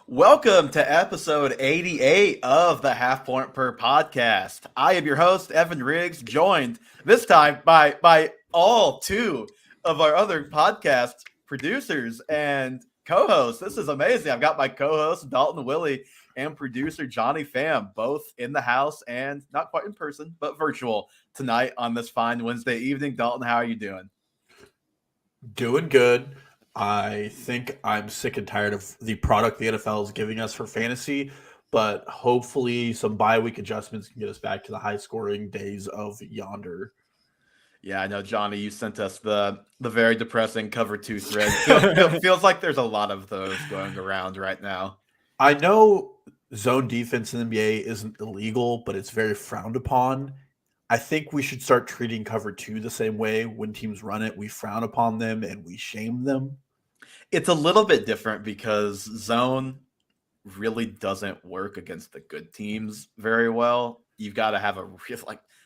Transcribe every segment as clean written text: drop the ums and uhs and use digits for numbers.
Welcome to episode 88 of the Half Point Per podcast. I am your host, Evan Riggs, joined this time by all two of our other podcast producers and co-hosts. This is amazing. I've got my co-host, Dalton Willie, and producer Johnny Pham, both in the house and not quite in person, but virtual tonight on this fine Wednesday evening. Dalton, how are you doing? Doing good. I think I'm sick and tired of the product the NFL is giving us for fantasy, but hopefully some bye week adjustments can get us back to the high scoring days of yonder. Yeah, I know, Johnny. You sent us the very depressing cover two thread. Feels like there's a lot of those going around right now. I know zone defense in the NBA isn't illegal, but it's very frowned upon. I think we should start treating cover two the same way. When teams run it, we frown upon them and we shame them. It's a little bit different because zone really doesn't work against the good teams very well. You've got to have a real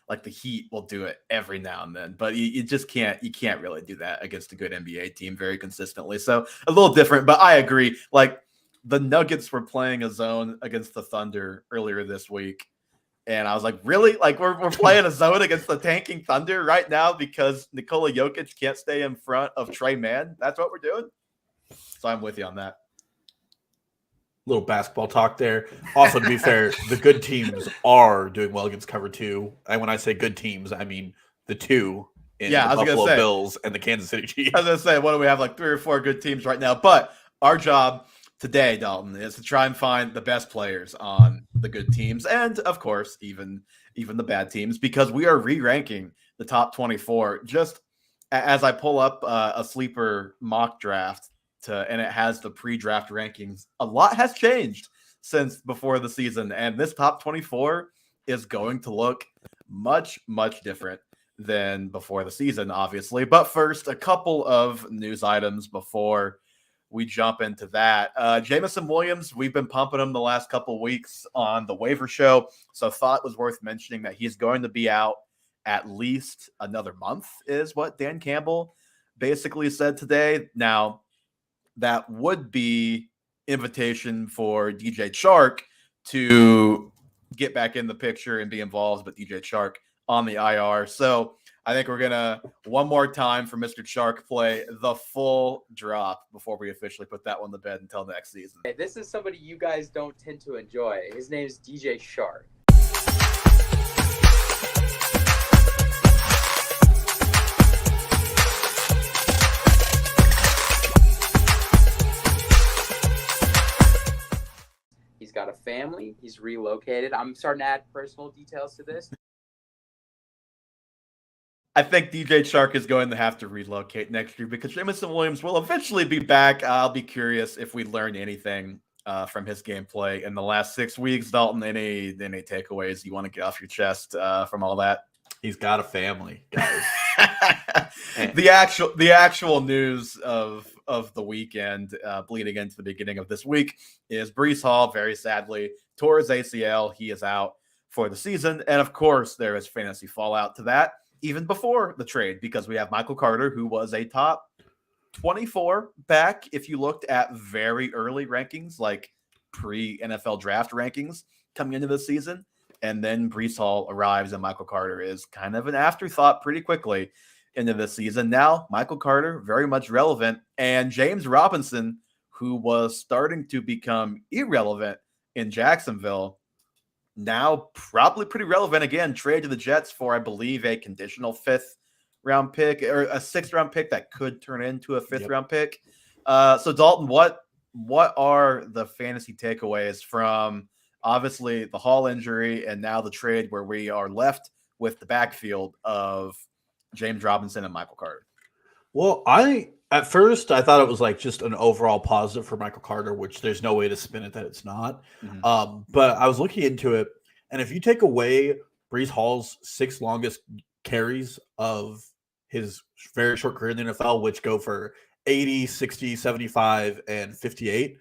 like the Heat will do it every now and then, but you just can't really do that against a good NBA team very consistently. So a little different, but I agree. Like the Nuggets were playing a zone against the Thunder earlier this week. And I was like, really? Like we're playing a zone against the tanking Thunder right now because Nikola Jokic can't stay in front of Trey Mann. That's what we're doing. So I'm with you on that. Little basketball talk there. Also, to be fair, the good teams are doing well against cover two. And when I say good teams, I mean the two in the Buffalo Bills and the Kansas City Chiefs. I was going to say, what do we have, like 3 or 4 good teams right now? But our job today, Dalton, is to try and find the best players on the good teams and, of course, even the bad teams, because we are re-ranking the top 24. Just as I pull up a sleeper mock draft, and it has the pre-draft rankings. A lot has changed since before the season, and this top 24 is going to look much, much different than before the season, obviously. But first, a couple of news items before we jump into that. Jameson Williams, we've been pumping him the last couple of weeks on the waiver show, so thought it was worth mentioning that he's going to be out at least another month, is what Dan Campbell basically said today. Now, that would be invitation for DJ Chark to get back in the picture and be involved, but DJ Chark on the IR. So I think we're going to, one more time for Mr. Chark, play the full drop before we officially put that one to bed until next season. Hey, this is somebody you guys don't tend to enjoy. His name is DJ Chark. He's got a family. He's relocated. I'm starting to add personal details to this. I think DJ Chark is going to have to relocate next year because Jameson Williams will eventually be back. I'll be curious if we learned anything from his gameplay in the last 6 weeks. Dalton, any takeaways you want to get off your chest from all that? He's got a family, guys. The actual news of the weekend bleeding into the beginning of this week is Breece Hall, very sadly, tore his ACL. He is out for the season. And of course, there is fantasy fallout to that, even before the trade, because we have Michael Carter, who was a top 24 back if you looked at very early rankings, like pre-NFL draft rankings coming into the season. And then Breece Hall arrives, and Michael Carter is kind of an afterthought pretty quickly into the season. Now, Michael Carter, very much relevant, and James Robinson, who was starting to become irrelevant in Jacksonville, now probably pretty relevant again. Trade to the Jets for, I believe, a conditional 5th-round pick or a 6th-round pick that could turn into a 5th-round pick. So, Dalton, what are the fantasy takeaways from obviously the Hall injury and now the trade where we are left with the backfield of James Robinson and Michael Carter? Well, at first I thought it was like just an overall positive for Michael Carter, which there's no way to spin it that it's not. Mm-hmm. But I was looking into it, and if you take away Breece Hall's 6 longest carries of his very short career in the NFL, which go for 80, 60, 75, and 58,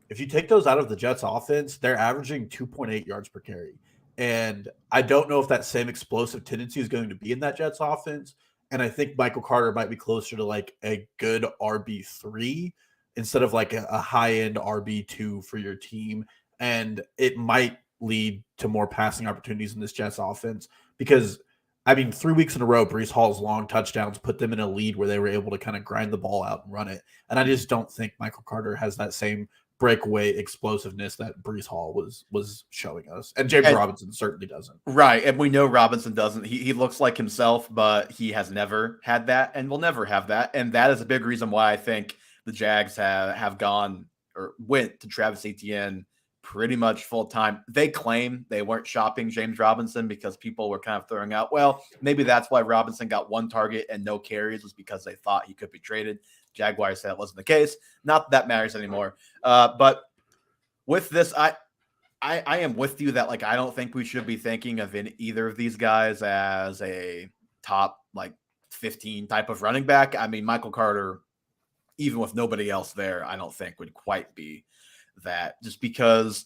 if you take those out of the Jets offense, they're averaging 2.8 yards per carry. And I don't know if that same explosive tendency is going to be in that Jets offense. And I think Michael Carter might be closer to like a good RB3 instead of like a high-end RB2 for your team. And it might lead to more passing opportunities in this Jets offense because, I mean, 3 weeks in a row, Breece Hall's long touchdowns put them in a lead where they were able to kind of grind the ball out and run it. And I just don't think Michael Carter has that same breakaway explosiveness that Breece Hall was showing us. And James Robinson certainly doesn't. Right. And we know Robinson doesn't. He looks like himself, but he has never had that and will never have that. And that is a big reason why I think the Jags have gone or went to Travis Etienne pretty much full time. They claim they weren't shopping James Robinson because people were kind of throwing out, well, maybe that's why Robinson got 1 target and no carries, was because they thought he could be traded. Jaguars said it wasn't the case. Not that matters anymore. But with this, I am with you that, like, I don't think we should be thinking of either of these guys as a top, like, 15 type of running back. I mean, Michael Carter, even with nobody else there, I don't think would quite be that, just because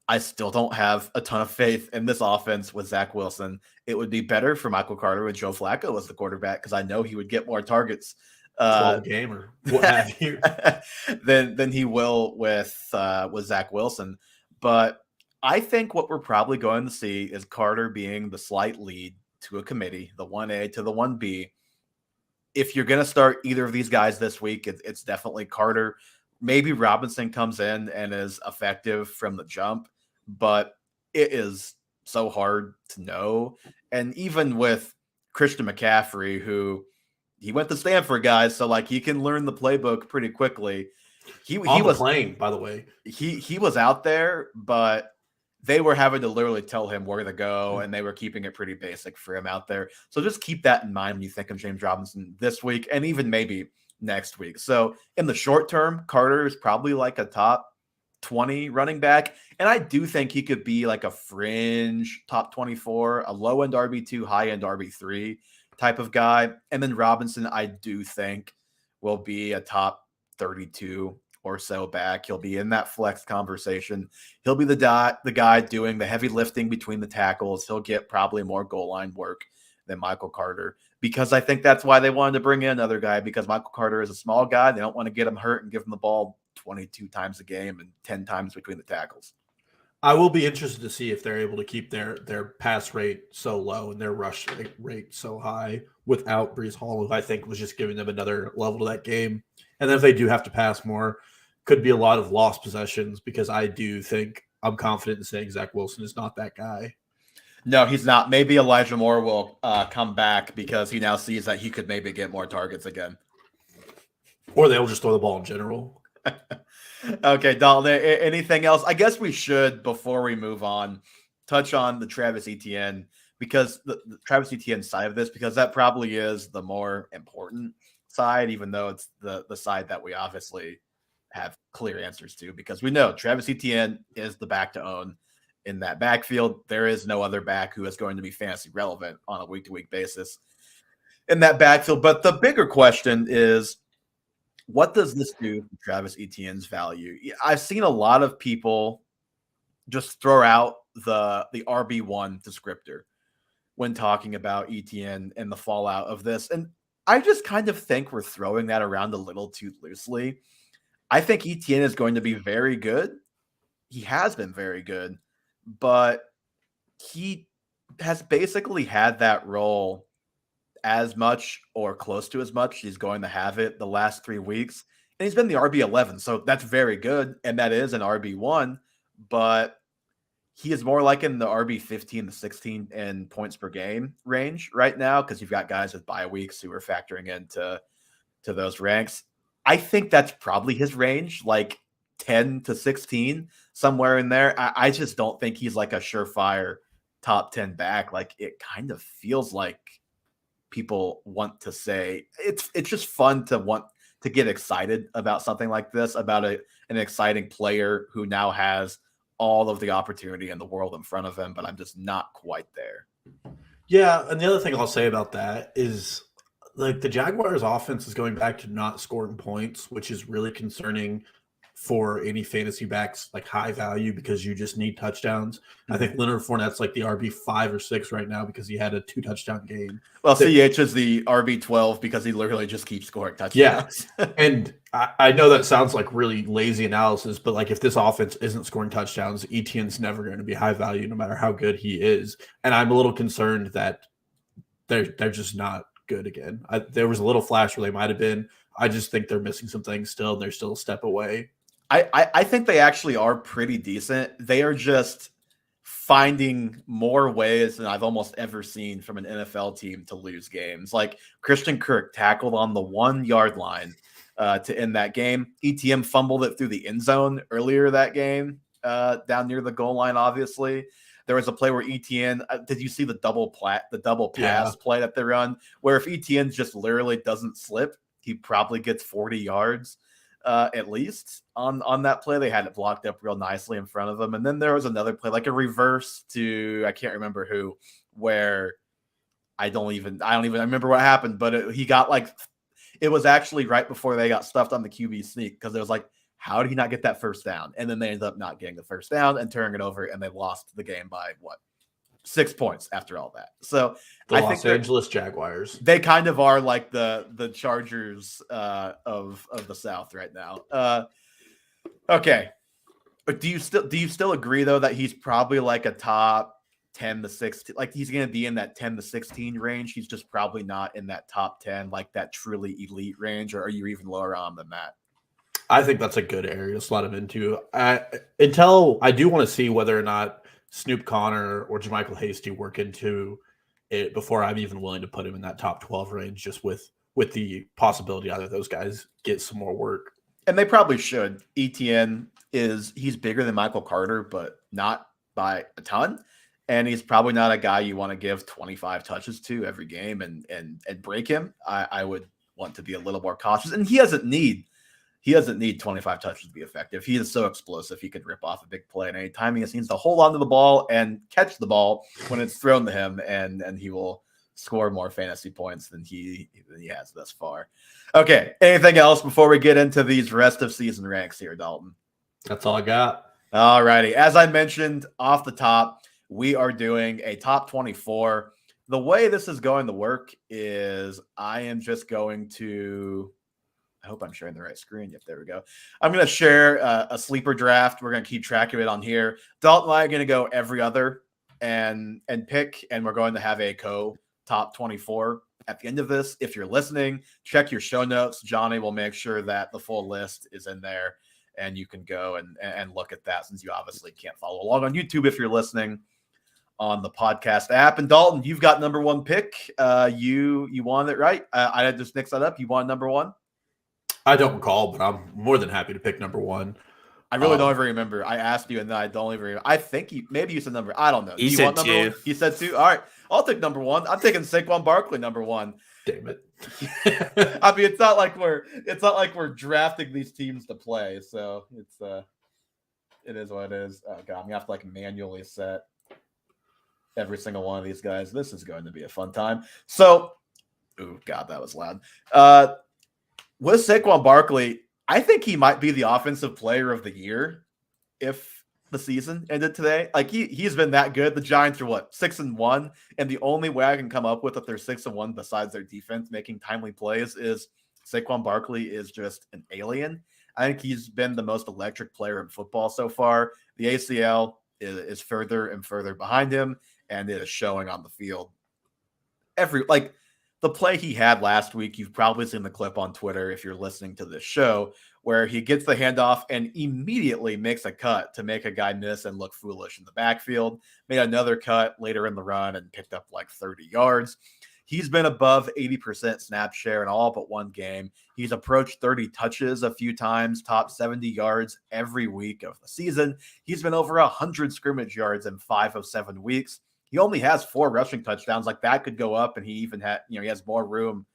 I still don't have a ton of faith in this offense with Zach Wilson. It would be better for Michael Carter with Joe Flacco as the quarterback because I know he would get more targets 12 game or what have you than he will with Zach Wilson. But I think what we're probably going to see is Carter being the slight lead to a committee, the 1A to the 1B. If you're going to start either of these guys this week, it's definitely Carter. Maybe Robinson comes in and is effective from the jump, but it is so hard to know. And even with Christian McCaffrey, who he went to Stanford, guys, so like he can learn the playbook pretty quickly. He was playing, by the way. He was out there, but they were having to literally tell him where to go, and they were keeping it pretty basic for him out there. So just keep that in mind when you think of James Robinson this week and even maybe next week. So in the short term, Carter is probably like a top 20 running back. And I do think he could be like a fringe top 24, a low end RB2, high end RB3 type of guy. And then Robinson, I do think will be a top 32 or so back. He'll be in that flex conversation. He'll be the guy doing the heavy lifting between the tackles. He'll get probably more goal line work than Michael Carter, because I think that's why they wanted to bring in another guy, because Michael Carter is a small guy. They don't want to get him hurt and give him the ball 22 times a game and 10 times between the tackles. I will be interested to see if they're able to keep their pass rate so low and their rush rate so high without Breece Hall, who I think was just giving them another level to that game. And then if they do have to pass more, could be a lot of lost possessions, because I do think I'm confident in saying Zach Wilson is not that guy. No, he's not. Maybe Elijah Moore will come back because he now sees that he could maybe get more targets again. Or they'll just throw the ball in general. Okay, Dalton, anything else? I guess we should, before we move on, touch on the Travis Etienne, because the Travis Etienne side of this, because that probably is the more important side, even though it's the side that we obviously have clear answers to, because we know Travis Etienne is the back to own in that backfield. There is no other back who is going to be fantasy relevant on a week-to-week basis in that backfield. But the bigger question is, what does this do for Travis Etienne's value? I've seen a lot of people just throw out the RB1 descriptor when talking about Etienne and the fallout of this. And I just kind of think we're throwing that around a little too loosely. I think Etienne is going to be very good. He has been very good, but he has basically had that role as much or close to as much he's going to have it the last 3 weeks. And he's been the RB11, so that's very good. And that is an RB1, but he is more like in the RB15 to 16 in points per game range right now, because you've got guys with bye weeks who are factoring into those ranks. I think that's probably his range, like 10 to 16, somewhere in there. I just don't think he's like a surefire top 10 back. Like, it kind of feels like people want to say it's just fun to want to get excited about something like this, about an exciting player who now has all of the opportunity in the world in front of him, but I'm just not quite there. Yeah, and the other thing I'll say about that is, like, the Jaguars offense is going back to not scoring points, which is really concerning for any fantasy backs like high value because you just need touchdowns. I think Leonard Fournette's like the RB5 or 6 right now because he had a 2 touchdown game. Well, CH is the RB12 because he literally just keeps scoring touchdowns. Yeah. And I know that sounds like really lazy analysis, but like if this offense isn't scoring touchdowns, Etienne's never going to be high value no matter how good he is. And I'm a little concerned that they're just not good again. There was a little flash where they might have been. I just think they're missing some things still, and they're still a step away. I think they actually are pretty decent. They are just finding more ways than I've almost ever seen from an NFL team to lose games. Like Christian Kirk tackled on the 1 yard line to end that game. ETM fumbled it through the end zone earlier that game, down near the goal line, obviously. There was a play where ETN, did you see the double pass play that they run? Where if ETN just literally doesn't slip, he probably gets 40 yards at least on that play. They had it blocked up real nicely in front of them. And then there was another play, like a reverse to, I can't remember who, where I don't even remember what happened, but he got like, it was actually right before they got stuffed on the QB sneak because it was like, how did he not get that first down? And then they ended up not getting the first down and turning it over, and they lost the game by 6 points after all that. So I think Los Angeles Jaguars, they kind of are like the Chargers of the South right now. Okay, but do you still agree though that he's probably like a top 10 to 16, like he's going to be in that 10 to 16 range? He's just probably not in that top 10, like that truly elite range, or are you even lower on than that? I think that's a good area to slot him into. Until I do want to see whether or not Snoop Connor or JaMychal Hasty work into it before I'm even willing to put him in that top 12 range, just with the possibility either of those guys get some more work. And they probably should. ETN he's bigger than Michael Carter, but not by a ton. And he's probably not a guy you want to give 25 touches to every game and break him. I would want to be a little more cautious. And he doesn't need 25 touches to be effective. He is so explosive. He could rip off a big play at any time. He just needs to hold on to the ball and catch the ball when it's thrown to him, and he will score more fantasy points than he has thus far. Okay, anything else before we get into these rest of season ranks here, Dalton? That's all I got. All righty. As I mentioned off the top, we are doing a top 24. The way this is going to work is I am just going to, I hope I'm sharing the right screen. Yep, there we go. I'm going to share a sleeper draft. We're going to keep track of it on here. Dalton and I are going to go every other and pick, and we're going to have a top 24 at the end of this. If you're listening, check your show notes. Johnny will make sure that the full list is in there, and you can go and look at that, since you obviously can't follow along on YouTube if you're listening on the podcast app. And Dalton, you've got number one pick. You wanted it right. I had just mixed that up. You wanted number one? I don't recall, but I'm more than happy to pick number one. I really don't even remember. I asked you, and then I don't even remember. I think maybe you said number. I don't know. He said number 2. One? He said 2. All right, I'll take number 1. I'm taking Saquon Barkley number 1. Damn it! I mean, it's not like we're drafting these teams to play, so it is what it is. Oh god, I'm gonna have to manually set every single one of these guys. This is going to be a fun time. So, oh god, that was loud. With Saquon Barkley, I think he might be the offensive player of the year if the season ended today. He's been that good. The Giants are 6-1, and the only way I can come up with that they're 6-1 besides their defense making timely plays is Saquon Barkley is just an alien. I think he's been the most electric player in football so far. The ACL is further and further behind him, and it is showing on the field. The play he had last week, you've probably seen the clip on Twitter if you're listening to this show, where he gets the handoff and immediately makes a cut to make a guy miss and look foolish in the backfield. Made another cut later in the run and picked up 30 yards. He's been above 80% snap share in all but one game. He's approached 30 touches a few times, top 70 yards every week of the season. He's been over 100 scrimmage yards in 5 of 7 weeks. He only has 4 rushing touchdowns. That could go up, and he even had, he has more room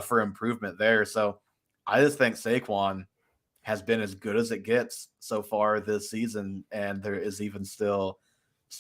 for improvement there. So I just think Saquon has been as good as it gets so far this season, and there is even still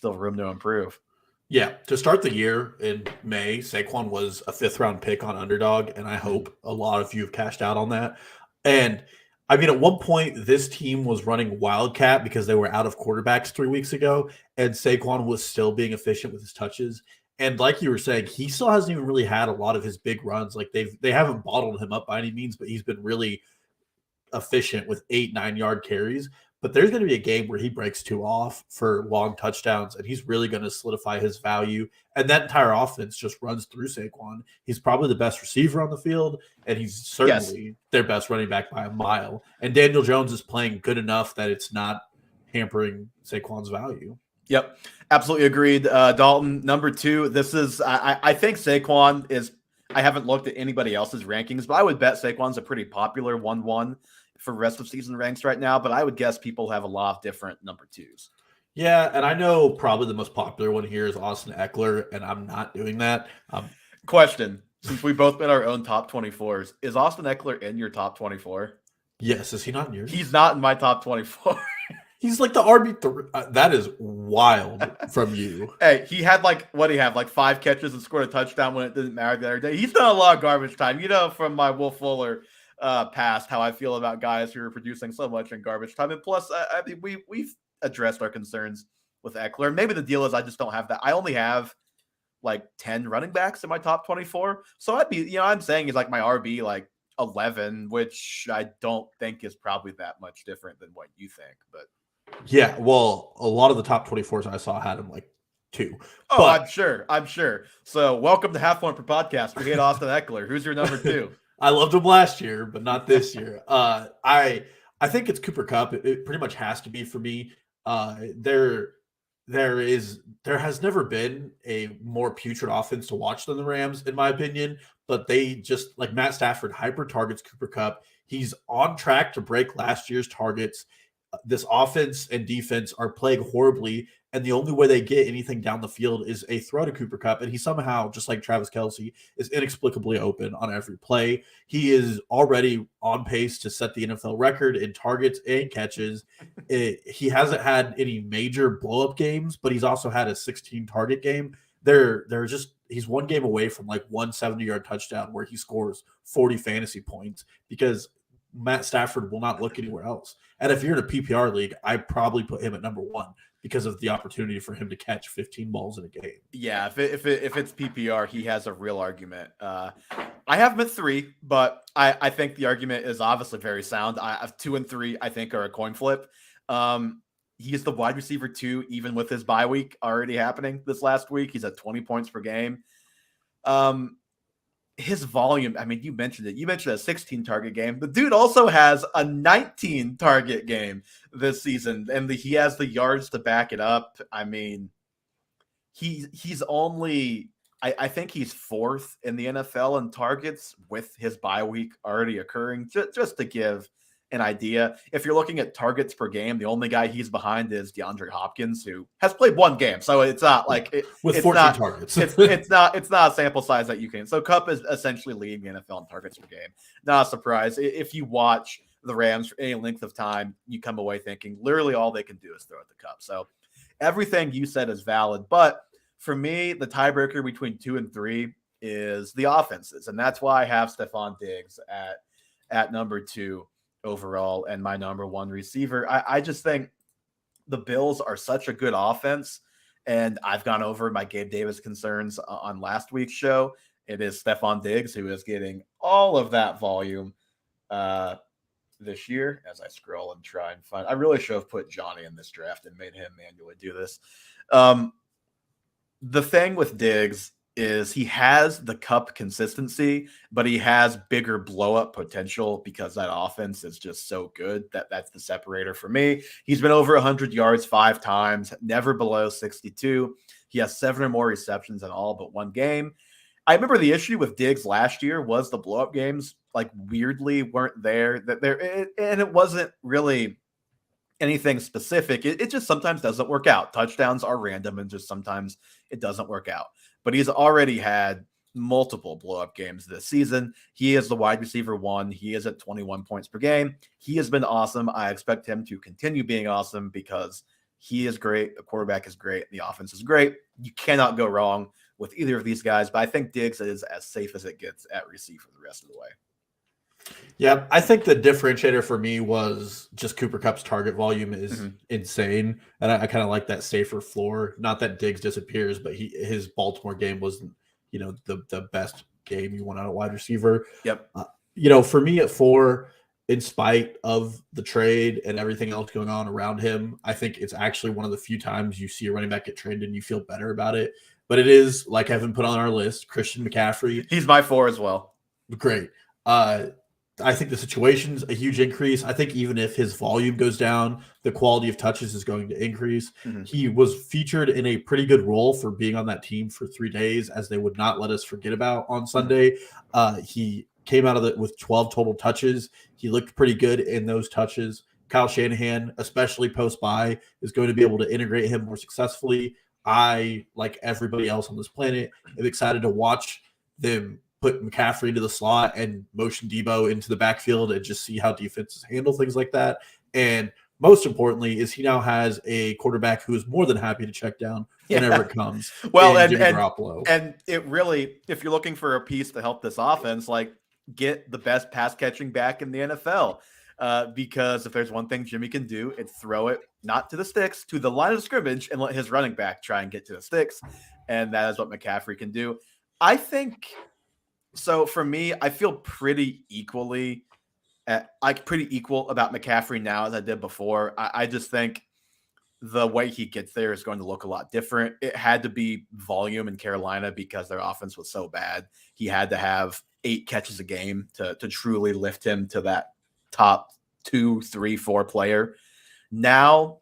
room to improve. Yeah, to start the year in May, Saquon was a 5th round pick on Underdog, and I hope a lot of you have cashed out on that. And I mean, at one point, this team was running Wildcat because they were out of quarterbacks 3 weeks ago, and Saquon was still being efficient with his touches. And like you were saying, he still hasn't even really had a lot of his big runs. Like they haven't bottled him up by any means, but he's been really efficient with 8-9 yard carries. But there's going to be a game where he breaks 2 off for long touchdowns, and he's really going to solidify his value. And that entire offense just runs through Saquon. He's probably the best receiver on the field, and he's certainly their best running back by a mile. And Daniel Jones is playing good enough that it's not hampering Saquon's value. Yep, absolutely agreed. Dalton, number 2. This is I think Saquon is. I haven't looked at anybody else's rankings, but I would bet Saquon's a pretty popular 1-1 for rest of season ranks right now. But I would guess people have a lot of different number 2s. Yeah, and I know probably the most popular one here is Austin Eckler, and I'm not doing that. Question: since we both been our own top 24s, is Austin Eckler in your top 24? Yes, is he not in yours? He's not in my top 24. He's like the RB3. That is wild from you. Hey, he had like 5 catches and scored a touchdown when it didn't matter the other day. He's done a lot of garbage time. You know, from my Will Fuller past, how I feel about guys who are producing so much in garbage time. And plus, I mean, we've addressed our concerns with Eckler. Maybe the deal is I just don't have that. I only have like 10 running backs in my top 24. So I'd be, I'm saying he's like my RB like 11, which I don't think is probably that much different than what you think, but. Yeah, well, a lot of the top 24s I saw had him like 2. Oh, but, I'm sure. So welcome to Half One Per Podcast. We hate Austin Eckler. Who's your number 2? I loved him last year, but not this year. I think it's Cooper Kupp. It pretty much has to be for me. There has never been a more putrid offense to watch than the Rams, in my opinion. But they just, like, Matt Stafford hyper targets Cooper Kupp. He's on track to break last year's targets. This offense and defense are playing horribly, and the only way they get anything down the field is a throw to Cooper Kupp, and he somehow, just like Travis Kelce, is inexplicably open on every play. He is already on pace to set the NFL record in targets and catches. He hasn't had any major blow-up games, but he's also had a 16-target game. He's one game away from like 170-yard touchdown where he scores 40 fantasy points because Matt Stafford will not look anywhere else. And if you're in a PPR league, I probably put him at number 1 because of the opportunity for him to catch 15 balls in a game. Yeah, if it's PPR, he has a real argument. I have him at 3, but I think the argument is obviously very sound. I have 2 and 3, I think, are a coin flip. He is the wide receiver 2, even with his bye week already happening this last week. He's at 20 points per game. His volume, I mean, you mentioned it. You mentioned a 16-target game. The dude also has a 19-target game this season, and he has the yards to back it up. I mean, he's only, I think he's 4th in the NFL in targets with his bye week already occurring. Just to give an idea, if you're looking at targets per game, the only guy he's behind is DeAndre Hopkins, who has played 1 game. So it's not like with 14 targets. it's not a sample size that you can. So Kupp is essentially leading the NFL in targets per game. Not a surprise. If you watch the Rams for any length of time, you come away thinking literally all they can do is throw at the Kupp. So everything you said is valid. But for me, the tiebreaker between 2 and 3 is the offenses. And that's why I have Stephon Diggs at number 2 overall and my number 1 receiver. I just think the Bills are such a good offense, and I've gone over my Gabe Davis concerns on last week's show. It is Stephon Diggs who is getting all of that volume this year. As I scroll and try and find, I really should have put Johnny in this draft and made him manually do this. The thing with Diggs is he has the Kupp consistency, but he has bigger blow-up potential because that offense is just so good. That's the separator for me. He's been over 100 yards 5 times, never below 62. He has 7 or more receptions in all but 1 game. I remember the issue with Diggs last year was the blow-up games, like, weirdly weren't there. And it wasn't really anything specific. It just sometimes doesn't work out. Touchdowns are random, and just sometimes it doesn't work out. But he's already had multiple blow-up games this season. He is the wide receiver 1. He is at 21 points per game. He has been awesome. I expect him to continue being awesome because he is great. The quarterback is great. The offense is great. You cannot go wrong with either of these guys. But I think Diggs is as safe as it gets at receiver the rest of the way. Yeah, I think the differentiator for me was just Cooper Cup's target volume is insane, and I kind of like that safer floor. Not that Diggs disappears, but his Baltimore game wasn't, the best game you want out of wide receiver. Yep. For me at 4, in spite of the trade and everything else going on around him, I think it's actually one of the few times you see a running back get traded and you feel better about it. But it is, like Evan put on our list, Christian McCaffrey. He's my 4 as well. Great. I think the situation's a huge increase. I think even if his volume goes down, the quality of touches is going to increase. He was featured in a pretty good role for being on that team for 3 days, as they would not let us forget about on Sunday. He came out of it with 12 total touches. He looked pretty good in those touches. Kyle Shanahan, especially post-bye, is going to be able to integrate him more successfully. I, like everybody else on this planet, am excited to watch them put McCaffrey into the slot and motion Debo into the backfield and just see how defenses handle things like that. And most importantly is he now has a quarterback who is more than happy to check down whenever it comes. Well, and Garoppolo. And it really, if you're looking for a piece to help this offense, like get the best pass catching back in the NFL. Because if there's one thing Jimmy can do, it's throw it not to the sticks, to the line of scrimmage, and let his running back try and get to the sticks. And that is what McCaffrey can do. I think so. For me, I feel pretty equal about McCaffrey now as I did before. I just think the way he gets there is going to look a lot different. It had to be volume in Carolina because their offense was so bad. He had to have 8 catches a game to truly lift him to that top 2, 3, 4 player. Now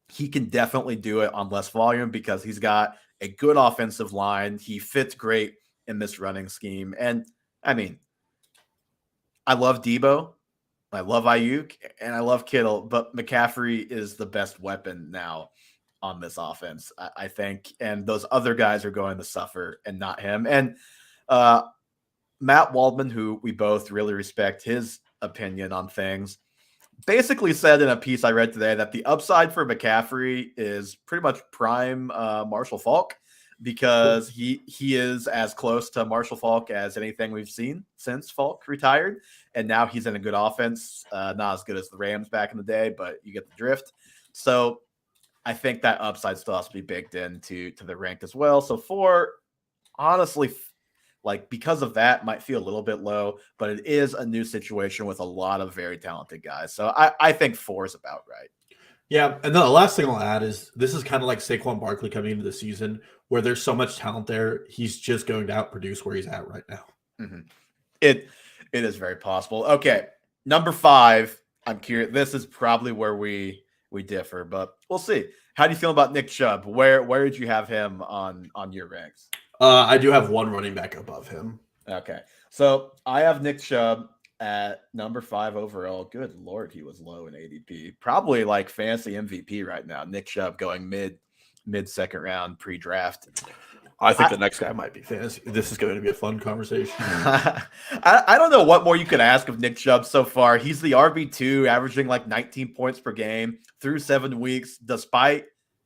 he can definitely do it on less volume because he's got a good offensive line. He fits great in this running scheme. And I mean, I love Debo, I love Ayuk, and I love Kittle, but McCaffrey is the best weapon now on this offense, I think. And those other guys are going to suffer and not him. And Matt Waldman, who we both really respect his opinion on things, basically said in a piece I read today that the upside for McCaffrey is pretty much prime Marshall Faulk, because he is as close to Marshall Faulk as anything we've seen since Faulk retired. And now he's in a good offense, not as good as the Rams back in the day, but you get the drift. So I think that upside still has to be baked into the rank as well. So 4, honestly, like because of that, might feel a little bit low, but it is a new situation with a lot of very talented guys. So I think 4 is about right. Yeah, and the last thing I'll add is this is kind of like Saquon Barkley coming into the season where there's so much talent there. He's just going to outproduce where he's at right now. It is very possible. Okay, number 5. I'm curious. This is probably where we differ, but we'll see. How do you feel about Nick Chubb? Where did you have him on your ranks? I do have one running back above him. Okay, so I have Nick Chubb at number 5 overall. Good Lord, he was low in ADP. Probably like fantasy MVP right now. Nick Chubb going mid second round pre-draft. I think the next guy might be fantasy. This is going to be a fun conversation. I don't know what more you could ask of Nick Chubb so far. He's the RB2, averaging like 19 points per game through 7 weeks, despite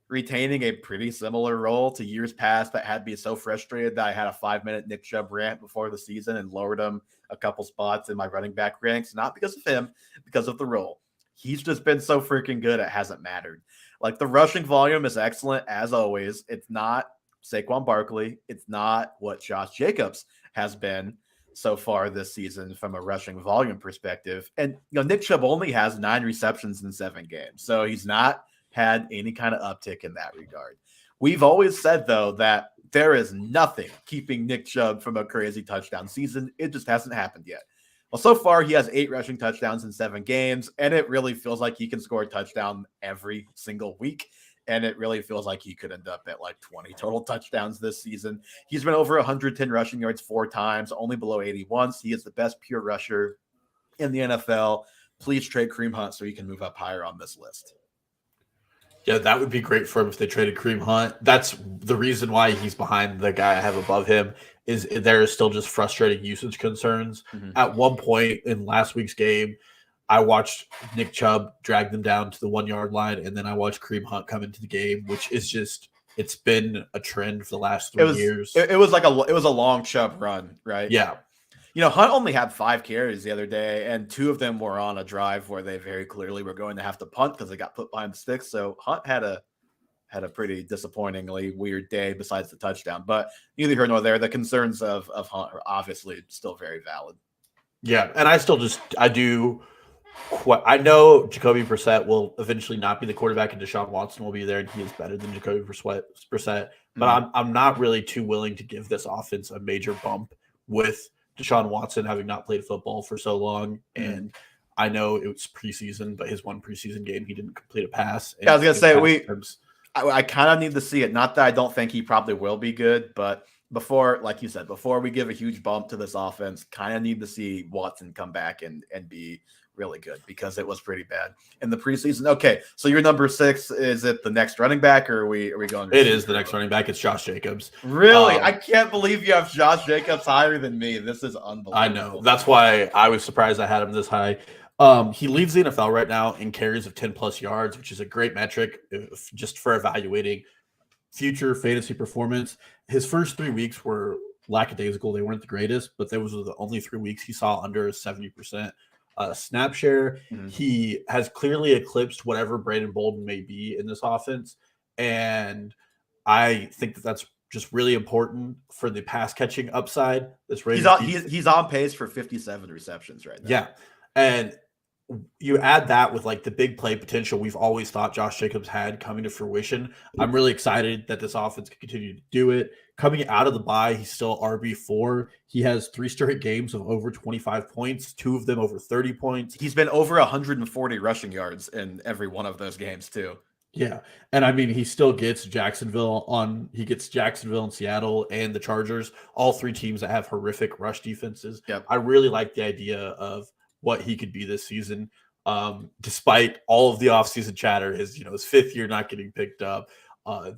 retaining a pretty similar role to years past that had me so frustrated that I had a 5-minute Nick Chubb rant before the season and lowered him a couple spots in my running back ranks, not because of him, because of the role. He's just been so freaking good, it hasn't mattered. Like the rushing volume is excellent as always. It's not Saquon Barkley. It's not what Josh Jacobs has been so far this season from a rushing volume perspective. And Nick Chubb only has 9 receptions in 7 games. So he's not had any kind of uptick in that regard. We've always said, though, that there is nothing keeping Nick Chubb from a crazy touchdown season. It just hasn't happened yet. Well, so far, he has 8 rushing touchdowns in 7 games, and it really feels like he can score a touchdown every single week. And it really feels like he could end up at like 20 total touchdowns this season. He's been over 110 rushing yards 4 times, only below 80 once. He is the best pure rusher in the NFL. Please trade Kareem Hunt so he can move up higher on this list. Yeah, that would be great for him if they traded Kareem Hunt. That's the reason why he's behind the guy I have above him, is there is still just frustrating usage concerns. At one point in last week's game, I watched Nick Chubb drag them down to the 1-yard line, and then I watched Kareem Hunt come into the game, which is just, it's been a trend for the last 3 years. It was a long Chubb run, right? Yeah. Hunt only had 5 carries the other day, and 2 of them were on a drive where they very clearly were going to have to punt because they got put behind the sticks. So Hunt had a pretty disappointingly weird day besides the touchdown. But neither here nor there. The concerns of Hunt are obviously still very valid. Yeah, and I know Jacoby Brissett will eventually not be the quarterback, and Deshaun Watson will be there, and he is better than Jacoby Brissett. But I'm not really too willing to give this offense a major bump with Deshaun Watson having not played football for so long. And I know it was preseason, but his one preseason game, he didn't complete a pass. Yeah, I was gonna say I kind of need to see it. Not that I don't think he probably will be good, but before, like you said, before we give a huge bump to this offense, kind of need to see Watson come back and be really good because it was pretty bad in the preseason. Okay, so your number 6, is it the next running back, or are we going? It is the next running back. It's Josh Jacobs. Really? I can't believe you have Josh Jacobs higher than me. This is unbelievable. I know. That's why I was surprised I had him this high. He leads the NFL right now in carries of 10+ yards, which is a great metric just for evaluating future fantasy performance. His first 3 weeks were lackadaisical. They weren't the greatest, but those were the only 3 weeks he saw under a 70% snap share. He has clearly eclipsed whatever Brandon Bolden may be in this offense. And I think that's just really important for the pass catching upside. He's on pace for 57 receptions right now. Yeah. And you add that with like the big play potential we've always thought Josh Jacobs had coming to fruition. I'm really excited that this offense can continue to do it. Coming out of the bye, he's still RB4. He has 3 straight games of over 25 points, 2 of them over 30 points. He's been over 140 rushing yards in every one of those games too. Yeah. And I mean, he still gets Jacksonville and Seattle and the Chargers, all 3 teams that have horrific rush defenses. Yep. I really like the idea of what he could be this season. Despite all of the offseason chatter, his 5th year not getting picked up.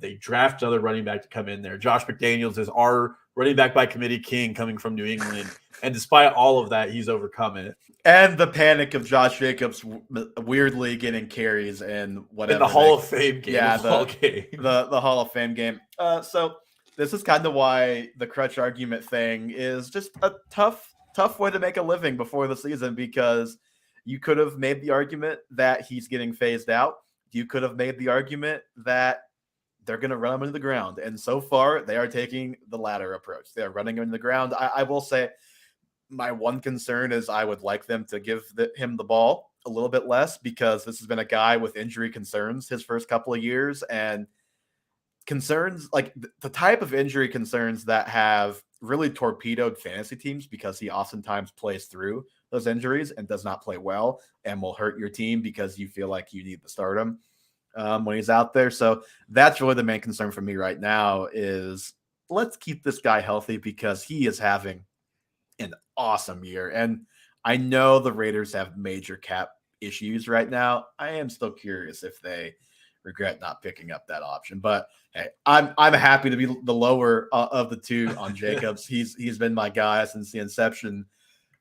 They draft another running back to come in there. Josh McDaniels is our running back by committee king coming from New England. And despite all of that, he's overcome it. And the panic of Josh Jacobs weirdly getting carries and whatever. In the Hall of Fame game. Yeah, the Hall of Fame game. So this is kind of why the crutch argument thing is just a tough way to make a living before the season, because you could have made the argument that he's getting phased out. You could have made the argument that they're going to run him into the ground. And so far, they are taking the latter approach. They are running him into the ground. I will say my one concern is I would like them to give him the ball a little bit less, because this has been a guy with injury concerns his first couple of years, and concerns like the type of injury concerns that have really torpedoed fantasy teams, because he oftentimes plays through those injuries and does not play well and will hurt your team because you feel like you need to start him when he's out there. So that's really the main concern for me right now is let's keep this guy healthy, because he is having an awesome year. And I know the Raiders have major cap issues right now. I am still curious if they regret not picking up that option, but hey, I'm happy to be the lower of the 2 on Jacobs. He's been my guy since the inception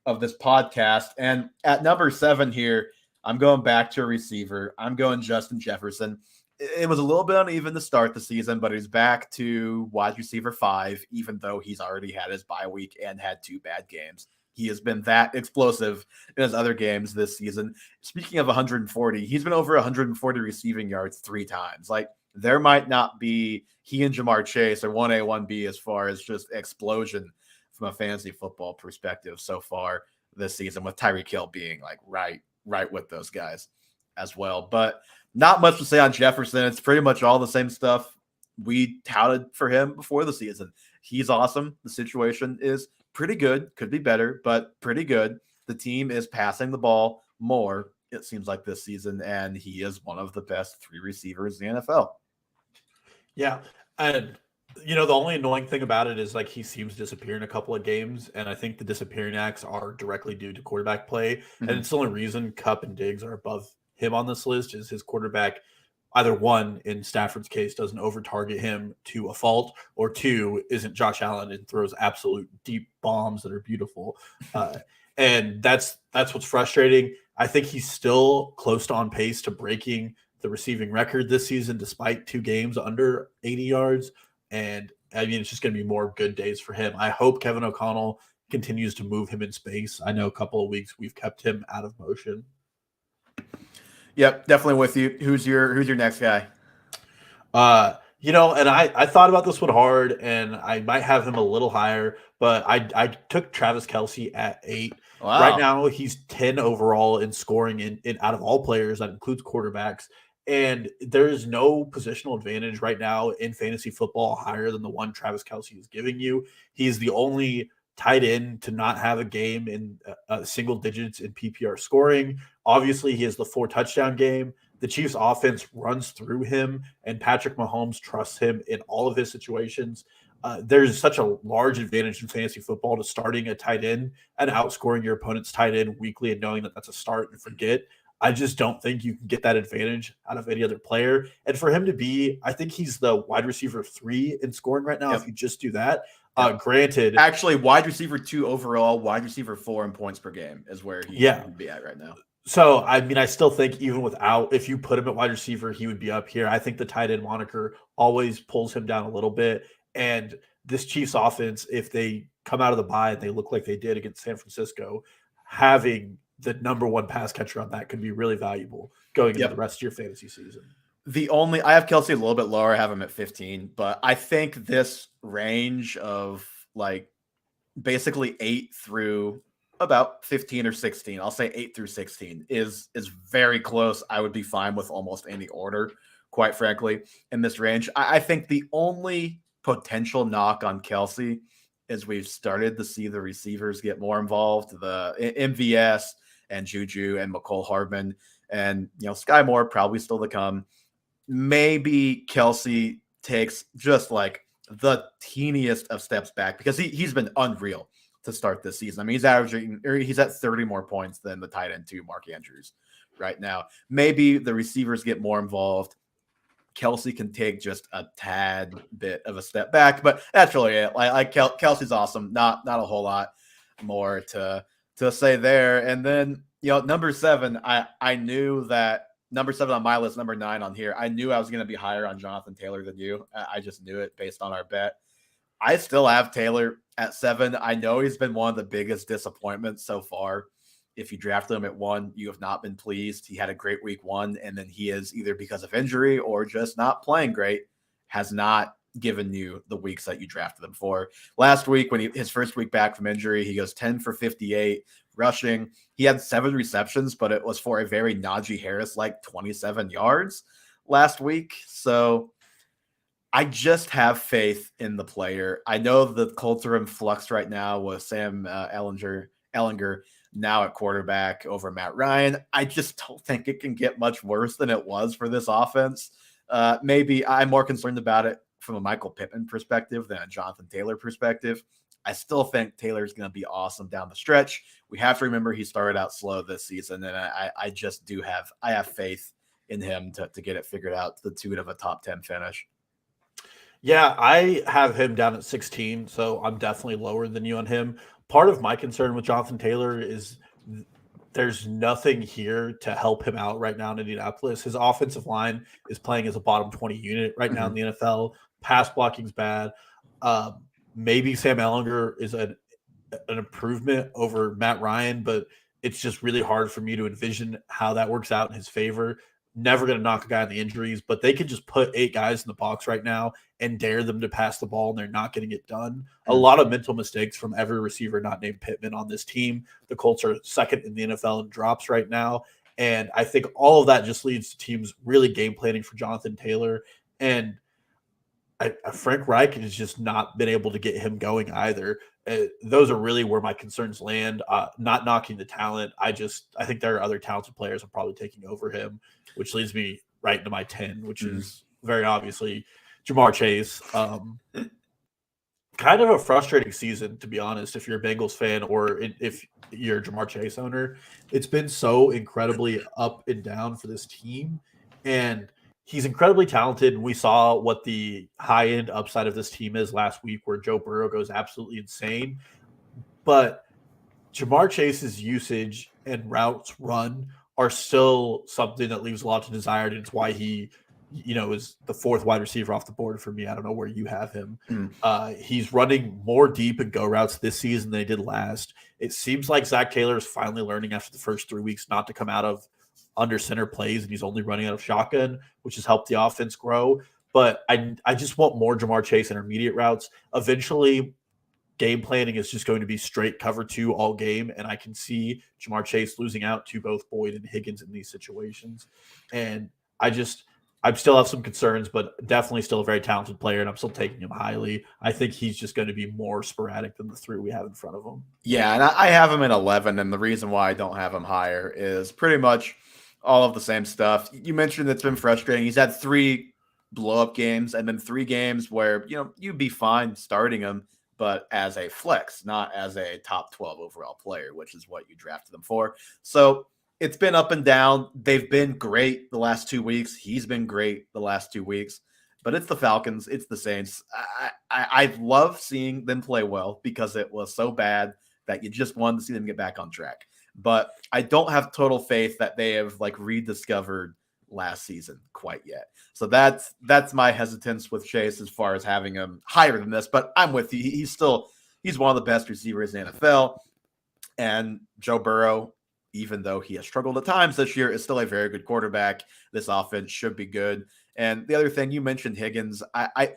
of this podcast. And at number 7 here, I'm going back to a receiver. I'm going Justin Jefferson. It was a little bit uneven to start the season, but he's back to wide receiver 5, even though he's already had his bye week and had 2 bad games. He has been that explosive in his other games this season. Speaking of 140, he's been over 140 receiving yards 3 times. Like, there might not be he and Jamar Chase or 1A, 1B as far as just explosion from a fantasy football perspective so far this season, with Tyreek Hill being like right with those guys as well. But not much to say on Jefferson. It's pretty much all the same stuff we touted for him before the season. He's awesome. The situation is pretty good. Could be better, but pretty good. The team is passing the ball more, it seems like, this season, and he is one of the best 3 receivers in the NFL. Yeah. And, the only annoying thing about it is like he seems to disappear in a couple of games. And I think the disappearing acts are directly due to quarterback play. Mm-hmm. And it's the only reason Kupp and Diggs are above him on this list is his quarterback, either 1, in Stafford's case, doesn't over-target him to a fault, or 2, isn't Josh Allen and throws absolute deep bombs that are beautiful. And that's what's frustrating. I think he's still close to on pace to breaking the receiving record this season, despite 2 games under 80 yards. And I mean, it's just going to be more good days for him. I hope Kevin O'Connell continues to move him in space. I know a couple of weeks we've kept him out of motion. Yep, definitely with you. Who's your next guy? And I thought about this one hard, and I might have him a little higher, but I took Travis Kelce at 8. Wow. Right now, he's 10 overall in scoring in out of all players. That includes quarterbacks. And there's no positional advantage right now in fantasy football higher than the one Travis Kelce is giving you. He's the only tight end to not have a game in single digits in PPR scoring. Obviously, he has the 4 touchdown game. The Chiefs offense runs through him, and Patrick Mahomes trusts him in all of his situations. There's such a large advantage in fantasy football to starting a tight end and outscoring your opponent's tight end weekly and knowing that that's a start and forget. I just don't think you can get that advantage out of any other player. And for him to be, I think he's the wide receiver 3 in scoring right now. If you just do that, granted, actually wide receiver 2 overall, wide receiver 4 in points per game is where he would be at right now. So, I mean, I still think even without, if you put him at wide receiver, he would be up here. I think the tight end moniker always pulls him down a little bit. And this Chiefs offense, if they come out of the bye and they look like they did against San Francisco, having the number 1 pass catcher on that could be really valuable going into the rest of your fantasy season. I have Kelce a little bit lower. I have him at 15, but I think this range of like basically 8 through about 15 or 16, I'll say 8 through 16 is very close. I would be fine with almost any order, quite frankly, in this range. I think the only potential knock on Kelce is we've started to see the receivers get more involved, the MVS and Juju and McCole Hardman, and Sky Moore probably still to come. Maybe Kelce takes just like the teeniest of steps back because he's been unreal to start this season. I mean, he's at 30 more points than the tight end 2, Mark Andrews, right now. Maybe the receivers get more involved. Kelce can take just a tad bit of a step back, but that's really it. Like Kelce's awesome. Not a whole lot more to say there. And then number 7, I knew that number 7 on my list, number 9 on here. I knew I was going to be higher on Jonathan Taylor than you. I just knew it based on our bet. I still have Taylor at 7. I know he's been one of the biggest disappointments so far. If you drafted him at 1, you have not been pleased. He had a great week 1, and then he is either because of injury or just not playing great, has not given you the weeks that you drafted him for. Last week, when his first week back from injury, he goes 10 for 58 rushing. He had 7 receptions, but it was for a very Najee Harris-like 27 yards last week. So I just have faith in the player. I know the Colts are in flux right now with Sam Ellinger now at quarterback over Matt Ryan. I just don't think it can get much worse than it was for this offense. Maybe I'm more concerned about it from a Michael Pittman perspective than a Jonathan Taylor perspective. I still think Taylor's going to be awesome down the stretch. We have to remember he started out slow this season, and I just have faith in him to get it figured out to the tune of a top 10 finish. Yeah, I have him down at 16, so I'm definitely lower than you on him. Part of my concern with Jonathan Taylor is there's nothing here to help him out right now in Indianapolis. His offensive line is playing as a bottom 20 unit right now in the NFL. Pass blocking's bad. Maybe Sam Ellinger is an improvement over Matt Ryan, but it's just really hard for me to envision how that works out in his favor. Never going to knock a guy on the injuries, but they could just put 8 guys in the box right now and dare them to pass the ball, and they're not getting it done. A lot of mental mistakes from every receiver not named Pittman on this team. The Colts are second in the NFL in drops right now, and I think all of that just leads to teams really game planning for Jonathan Taylor. And Frank Reich has just not been able to get him going either. Those are really where my concerns land. Not knocking the talent. I think there are other talented players I'm probably taking over him, which leads me right into my 10, which is very obviously Jamar Chase. Kind of a frustrating season, to be honest, if you're a Bengals fan or if you're a Jamar Chase owner. It's been so incredibly up and down for this team, and he's incredibly talented. We saw what the high-end upside of this team is last week, where Joe Burrow goes absolutely insane. But Jamar Chase's usage and routes run are still something that leaves a lot to desire, and it's why he is the fourth wide receiver off the board for me. I don't know where you have him. Mm. He's running more deep and go routes this season than he did last. It seems like Zach Taylor is finally learning after the first 3 weeks not to come out of under center plays, and he's only running out of shotgun, which has helped the offense grow. But I just want more Jamar Chase intermediate routes. Eventually, game planning is just going to be straight cover 2 all game, and I can see Jamar Chase losing out to both Boyd and Higgins in these situations. And I still have some concerns, but definitely still a very talented player, and I'm still taking him highly. I think he's just going to be more sporadic than the 3 we have in front of him. Yeah, and I have him in 11, and the reason why I don't have him higher is pretty much all of the same stuff. You mentioned it's been frustrating. He's had 3 blow-up games and then 3 games where, you'd be fine starting him, but as a flex, not as a top 12 overall player, which is what you drafted them for. So it's been up and down. They've been great the last 2 weeks. He's been great the last 2 weeks. But it's the Falcons. It's the Saints. I love seeing them play well because it was so bad that you just wanted to see them get back on track. But I don't have total faith that they have rediscovered last season quite yet. So that's my hesitance with Chase as far as having him higher than this. But I'm with you. He's one of the best receivers in the NFL. And Joe Burrow, even though he has struggled at times this year, is still a very good quarterback. This offense should be good. And the other thing, you mentioned Higgins.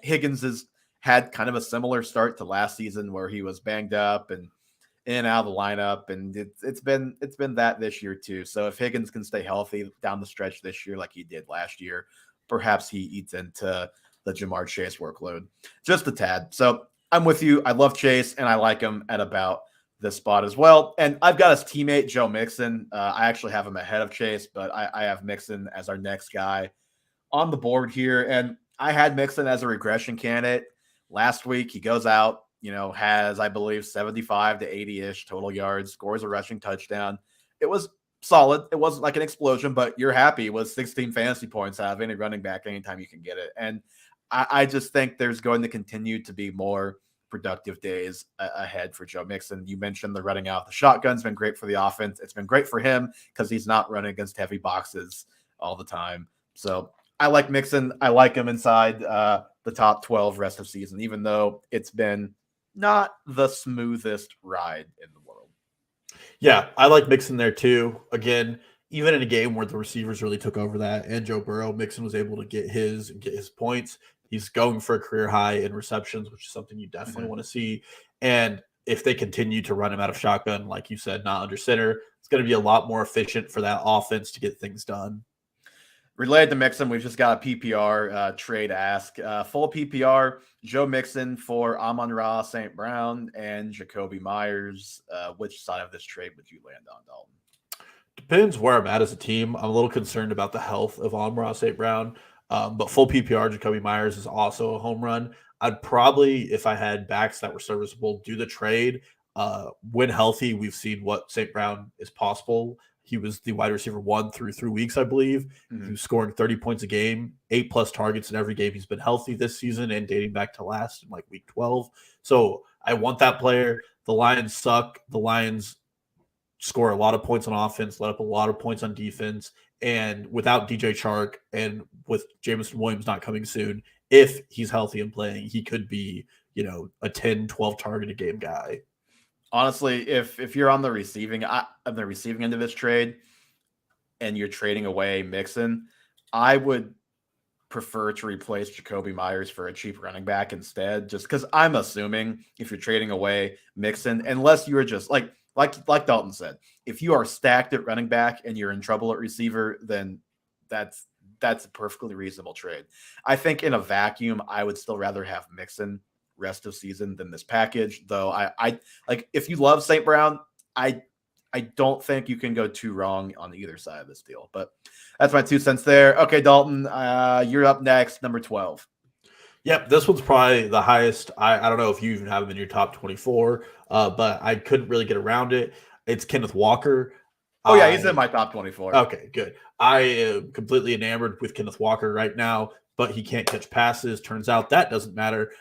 Higgins has had kind of a similar start to last season where he was banged up and in and out of the lineup, and it's been that this year too. So if Higgins can stay healthy down the stretch this year like he did last year, perhaps he eats into the Jamar Chase workload just a tad. So I'm with you. I love Chase, and I like him at about this spot as well. And I've got his teammate, Joe Mixon. I actually have him ahead of Chase, but I have Mixon as our next guy on the board here. And I had Mixon as a regression candidate last week. He goes out, has, I believe, 75 to 80-ish total yards, scores a rushing touchdown. It was solid. It wasn't like an explosion, but you're happy with 16 fantasy points out of any running back anytime you can get it. And I just think there's going to continue to be more productive days ahead for Joe Mixon. You mentioned the running out. The shotgun's been great for the offense. It's been great for him because he's not running against heavy boxes all the time. So I like Mixon. I like him inside the top 12 rest of season, even though it's been not the smoothest ride in the world. Yeah, I like Mixon there too. Again, even in a game where the receivers really took over that and Joe Burrow, Mixon was able to get his points. He's going for a career high in receptions, which is something you definitely want to see. And if they continue to run him out of shotgun, like you said, not under center, it's going to be a lot more efficient for that offense to get things done. Related to Mixon, we've just got a PPR trade ask. Full PPR, Joe Mixon for Amon-Ra St. Brown and Jacoby Myers. Which side of this trade would you land on, Dalton? Depends where I'm at as a team. I'm a little concerned about the health of Amon-Ra St. Brown. But full PPR, Jacoby Myers is also a home run. I'd probably, if I had backs that were serviceable, do the trade. When healthy, we've seen what St. Brown is possible. He was the wide receiver 1 through 3 weeks, I believe. Mm-hmm. He was scoring 30 points a game, 8+ targets in every game he's been healthy this season and dating back to last in week 12. So I want that player. The Lions suck. The Lions score a lot of points on offense, let up a lot of points on defense. And without DJ Chark and with Jameson Williams not coming soon, if he's healthy and playing, he could be, a 10, 12 target a game guy. Honestly, if you're on the receiving end of this trade and you're trading away Mixon, I would prefer to replace Jacoby Myers for a cheap running back instead, just because I'm assuming if you're trading away Mixon, unless you are just like Dalton said, if you are stacked at running back and you're in trouble at receiver, then that's a perfectly reasonable trade. I think in a vacuum, I would still rather have Mixon rest of season than this package, though. I like, if you love St. Brown, I don't think you can go too wrong on either side of this deal. But that's my 2 cents there. Okay, Dalton, you're up next, number 12. Yep, this one's probably the highest. I don't know if you even have him in your top 24, but I couldn't really get around it. It's Kenneth Walker. Oh, yeah, he's in my top 24. Okay, good. I am completely enamored with Kenneth Walker right now, but he can't catch passes. Turns out that doesn't matter.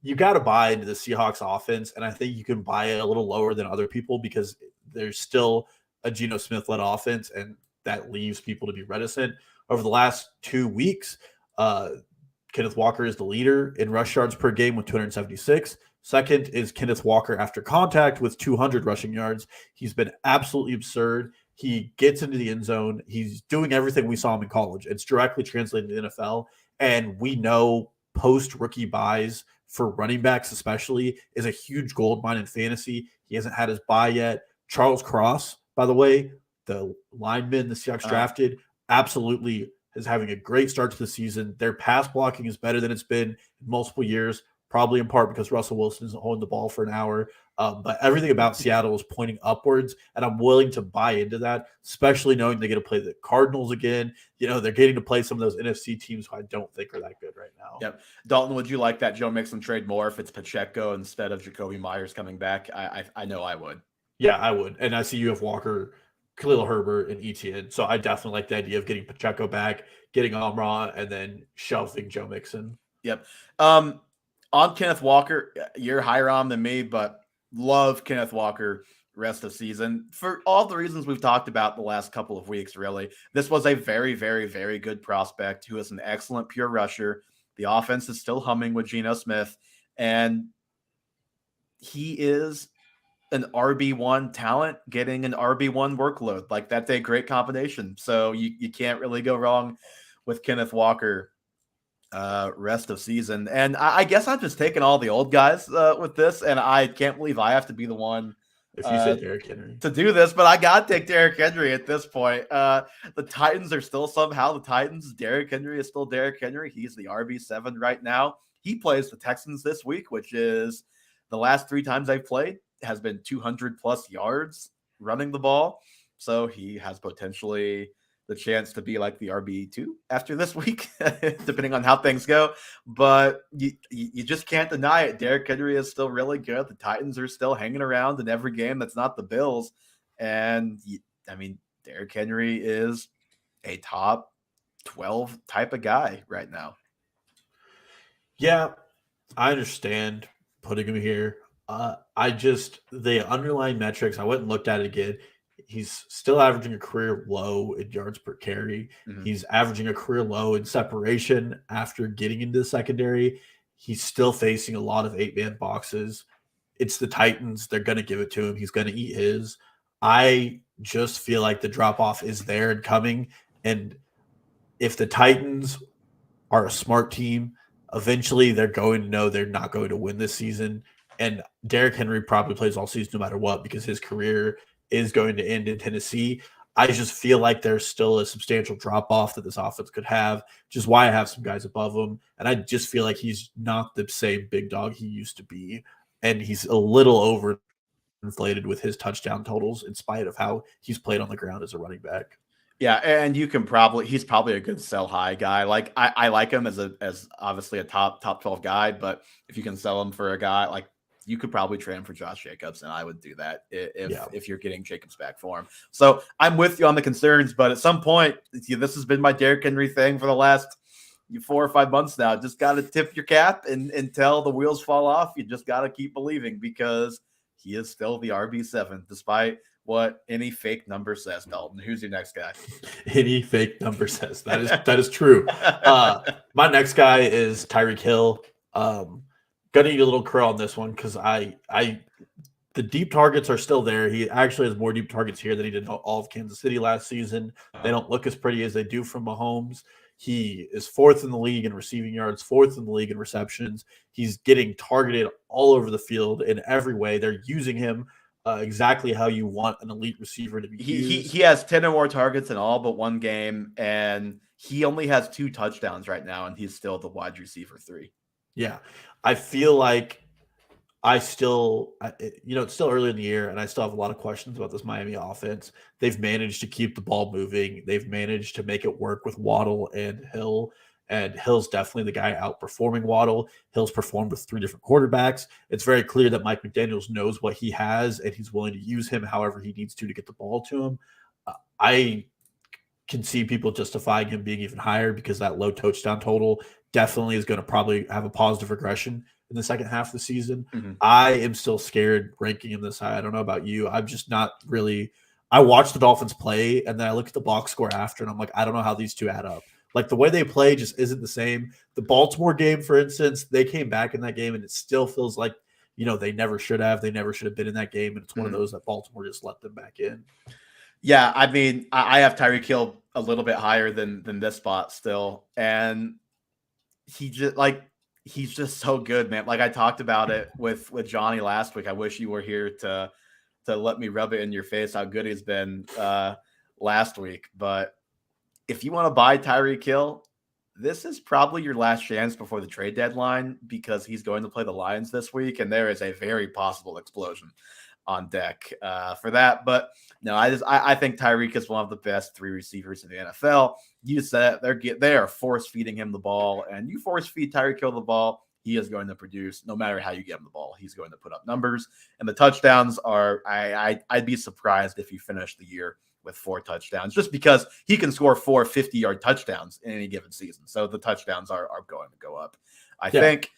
You got to buy into the Seahawks offense, and I think you can buy it a little lower than other people because there's still a Geno Smith-led offense, and that leaves people to be reticent. over the last 2 weeks, Kenneth Walker is the leader in rush yards per game with 276. Second is Kenneth Walker after contact with 200 rushing yards. He's been absolutely absurd. He gets into the end zone. He's doing everything we saw him in college. It's directly translated to the NFL. And we know post-rookie buys for running backs especially is a huge gold mine in fantasy. He hasn't had his buy yet. Charles Cross, by the way, the lineman the Seahawks drafted, absolutely is having a great start to the season. Their pass blocking is better than it's been in multiple years, probably in part because Russell Wilson isn't holding the ball for an hour. But everything about Seattle is pointing upwards, and I'm willing to buy into that, especially knowing they get to play the Cardinals again. They're getting to play some of those NFC teams who I don't think are that good right now. Yep. Dalton, would you like that Joe Mixon trade more if it's Pacheco instead of Jacoby Myers coming back? I know I would. Yeah, I would. And I see you have Walker, Khalil Herbert, and ETN. So I definitely like the idea of getting Pacheco back, getting Amon, and then shelving Joe Mixon. Yep. On Kenneth Walker, you're higher on than me, but love Kenneth Walker rest of season for all the reasons we've talked about the last couple of weeks. Really, this was a very, very, very good prospect who is an excellent pure rusher. The offense is still humming with Geno Smith, and he is an RB1 talent getting an RB1 workload. Like, that's a great combination. So you can't really go wrong with Kenneth Walker rest of season. And I guess I'm just taking all the old guys with this, and I can't believe I have to be the one if you say Derrick Henry to do this, but I got to take Derrick Henry at this point. The Titans are still somehow the Titans. Derrick Henry is still Derrick Henry. He's the RB7 right now. He plays the Texans this week, which is the last 3 times they've played has been 200 plus yards running the ball. So he has potentially the chance to be like the RB2 after this week, depending on how things go. But you just can't deny it. Derrick Henry is still really good. The Titans are still hanging around in every game that's not the Bills. And Derrick Henry is a top 12 type of guy right now. Yeah, I understand putting him here. The underlying metrics, I went and looked at it again. He's still averaging a career low in yards per carry. Mm-hmm. He's averaging a career low in separation after getting into the secondary. He's still facing a lot of 8-man boxes. It's the Titans. They're going to give it to him. He's going to eat his. I just feel like the drop-off is there and coming. And if the Titans are a smart team, eventually they're going to know they're not going to win this season. And Derrick Henry probably plays all season no matter what because his career is going to end in Tennessee. I just feel like there's still a substantial drop-off that this offense could have, which is why I have some guys above him. And I just feel like he's not the same big dog he used to be. And he's a little overinflated with his touchdown totals in spite of how he's played on the ground as a running back. Yeah, and he's probably a good sell high guy. Like I like him as obviously a top 12 guy, but if you can sell him for a guy like you could probably trade him for Josh Jacobs, and I would do that if you're getting Jacobs back for him. So I'm with you on the concerns, but at some point, this has been my Derrick Henry thing for the last 4 or 5 months now. Just got to tip your cap until the wheels fall off. You just got to keep believing because he is still the RB7, despite what any fake number says. Dalton, who's your next guy? Any fake number says. That is true. My next guy is Tyreek Hill. Gonna eat a little crow on this one because the deep targets are still there. He actually has more deep targets here than he did all of Kansas City last season. They don't look as pretty as they do from Mahomes. He is 4th in the league in receiving yards, 4th in the league in receptions. He's getting targeted all over the field in every way. They're using him exactly how you want an elite receiver to be used. He has 10 or more targets in all but one game, and he only has 2 touchdowns right now, and he's still the wide receiver 3. Yeah, I feel like it's still early in the year, and I still have a lot of questions about this Miami offense. They've managed to keep the ball moving. They've managed to make it work with Waddle and Hill. And Hill's definitely the guy outperforming Waddle. Hill's performed with 3 different quarterbacks. It's very clear that Mike McDaniels knows what he has, and he's willing to use him however he needs to get the ball to him. I can see people justifying him being even higher because that low touchdown total definitely is going to probably have a positive regression in the second half of the season. Mm-hmm. I am still scared ranking him this high. I don't know about you. I'm just not really I watched the Dolphins play, and then I look at the box score after, and I'm like, I don't know how these two add up. Like the way they play just isn't the same. The Baltimore game, for instance, they came back in that game, and it still feels like they never should have. They never should have been in that game, and it's one of those that Baltimore just let them back in. Yeah, I mean, I have Tyreek Hill a little bit higher than this spot still, and he's just so good, man. Like I talked about it with Johnny last week. I wish you were here to let me rub it in your face how good he's been last week. But if you want to buy Tyreek Hill, this is probably your last chance before the trade deadline because he's going to play the Lions this week, and there is a very possible explosion on deck for that. But no, I think Tyreek is one of the best 3 receivers in the NFL. You said they are force feeding him the ball, and you force feed Tyreek Hill the ball, he is going to produce. No matter how you get him the ball, he's going to put up numbers. And the touchdowns are I'd be surprised if you finish the year with 4 touchdowns, just because he can score 4 50-yard touchdowns in any given season. So the touchdowns are going to go up, I think.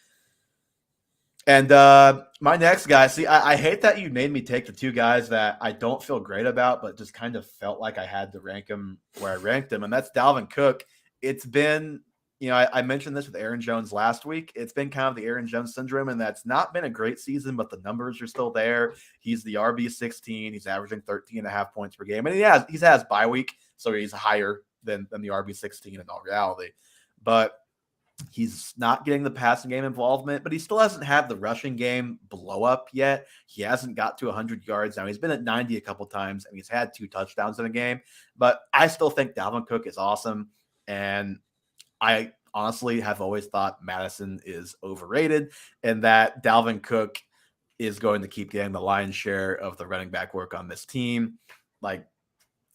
And my next guy, see, I hate that you made me take the 2 guys that I don't feel great about, but just kind of felt like I had to rank him where I ranked him, and that's Dalvin Cook. It's been, I mentioned this with Aaron Jones last week. It's been kind of the Aaron Jones syndrome, and that's not been a great season, but the numbers are still there. He's the RB16. He's averaging 13.5 points per game, and he has bye week, so he's higher than the RB16 in all reality. But he's not getting the passing game involvement, but he still hasn't had the rushing game blow up yet. He hasn't got to 100 yards. Now, he's been at 90 a couple times, and he's had 2 touchdowns in a game. But I still think Dalvin Cook is awesome, and I honestly have always thought Madison is overrated and that Dalvin Cook is going to keep getting the lion's share of the running back work on this team. Like,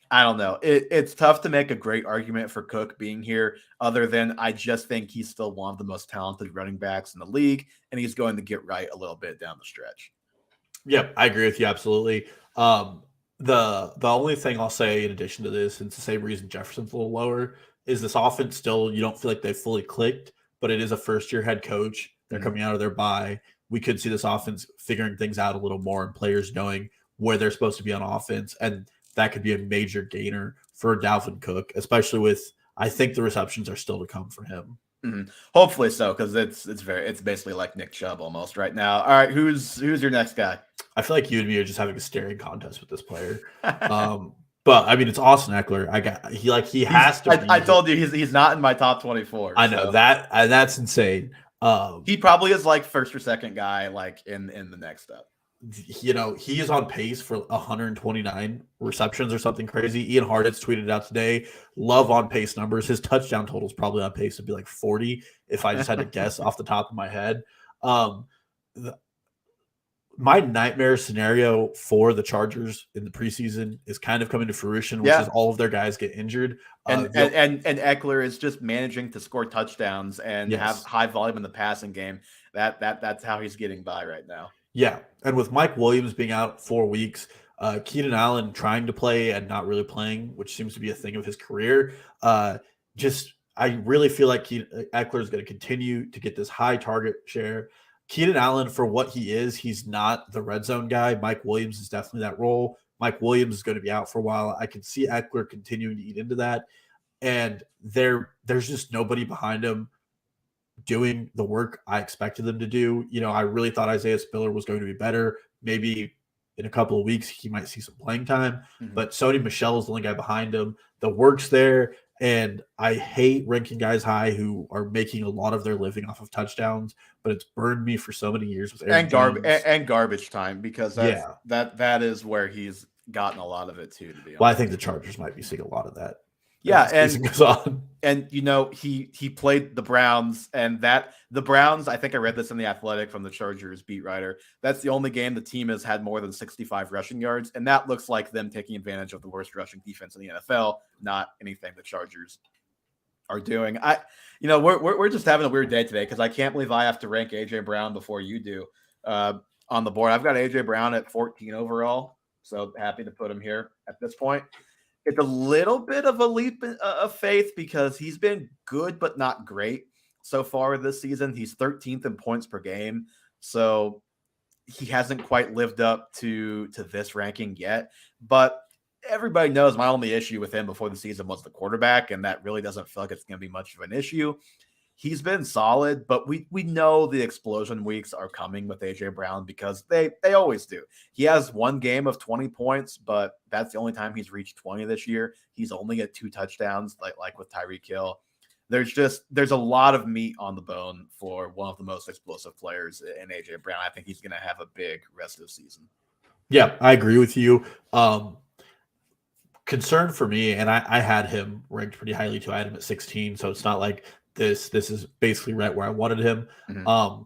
I don't know. It's tough to make a great argument for Cook being here other than I just think he's still one of the most talented running backs in the league, and he's going to get right a little bit down the stretch. Yep, I agree with you absolutely. The only thing I'll say in addition to this, and it's the same reason Jefferson's a little lower, is this offense still, you don't feel like they've fully clicked, but it is a first-year head coach. They're coming out of their bye. We could see this offense figuring things out a little more and players knowing where they're supposed to be on offense, and that could be a major gainer for Dalvin Cook, especially with, I think the receptions are still to come for him. Mm-hmm. Hopefully so, because it's basically like Nick Chubb almost right now. All right, who's your next guy? I feel like you and me are just having a staring contest with this player. But I mean, it's Austin Eckler. He has to. I told you he's not in my top 24. I know that, and that's insane. He probably is like first or second guy, like in the next step. He is on pace for 129 receptions or something crazy. Ian Hartitz tweeted it out today. Love on pace numbers. His touchdown total is probably on pace to be like 40 if I just had to guess off the top of my head. My nightmare scenario for the Chargers in the preseason is kind of coming to fruition, which is all of their guys get injured. And Eckler is just managing to score touchdowns and have high volume in the passing game. That's how he's getting by right now. Yeah, and with Mike Williams being out 4 weeks, Keenan Allen trying to play and not really playing, which seems to be a thing of his career, I really feel like Eckler is going to continue to get this high target share. Keenan Allen, for what he is, he's not the red zone guy. Mike Williams is definitely that role. Mike Williams is going to be out for a while. I can see Eckler continuing to eat into that, and there's just nobody behind him doing the work I expected them to do. I really thought Isaiah Spiller was going to be better. Maybe in a couple of weeks, he might see some playing time, but Sony Michel is the only guy behind him. The work's there, and I hate ranking guys high who are making a lot of their living off of touchdowns, but it's burned me for so many years with Aaron Jones. And garbage time, because that is where he's gotten a lot of it too, to be honest. Well, I think the Chargers might be seeing a lot of that. Yeah, and he played the Browns, and the Browns, I think I read this in The Athletic from the Chargers beat writer, that's the only game the team has had more than 65 rushing yards, and that looks like them taking advantage of the worst rushing defense in the NFL, not anything the Chargers are doing. We're just having a weird day today because I can't believe I have to rank AJ Brown before you do on the board. I've got AJ Brown at 14 overall, so happy to put him here at this point. It's a little bit of a leap of faith because he's been good but not great so far this season. He's 13th in points per game, so he hasn't quite lived up to this ranking yet. But everybody knows my only issue with him before the season was the quarterback, and that really doesn't feel like it's going to be much of an issue. He's been solid, but we know the explosion weeks are coming with AJ Brown because they always do. He has one game of 20 points, but that's the only time he's reached 20 this year. He's only at 2 touchdowns, like with Tyreek Hill. There's a lot of meat on the bone for one of the most explosive players in AJ Brown. I think he's going to have a big rest of the season. Yeah, I agree with you. Concern for me, and I had him ranked pretty highly too. I had him at 16, so it's not like this is basically right where I wanted him. Mm-hmm.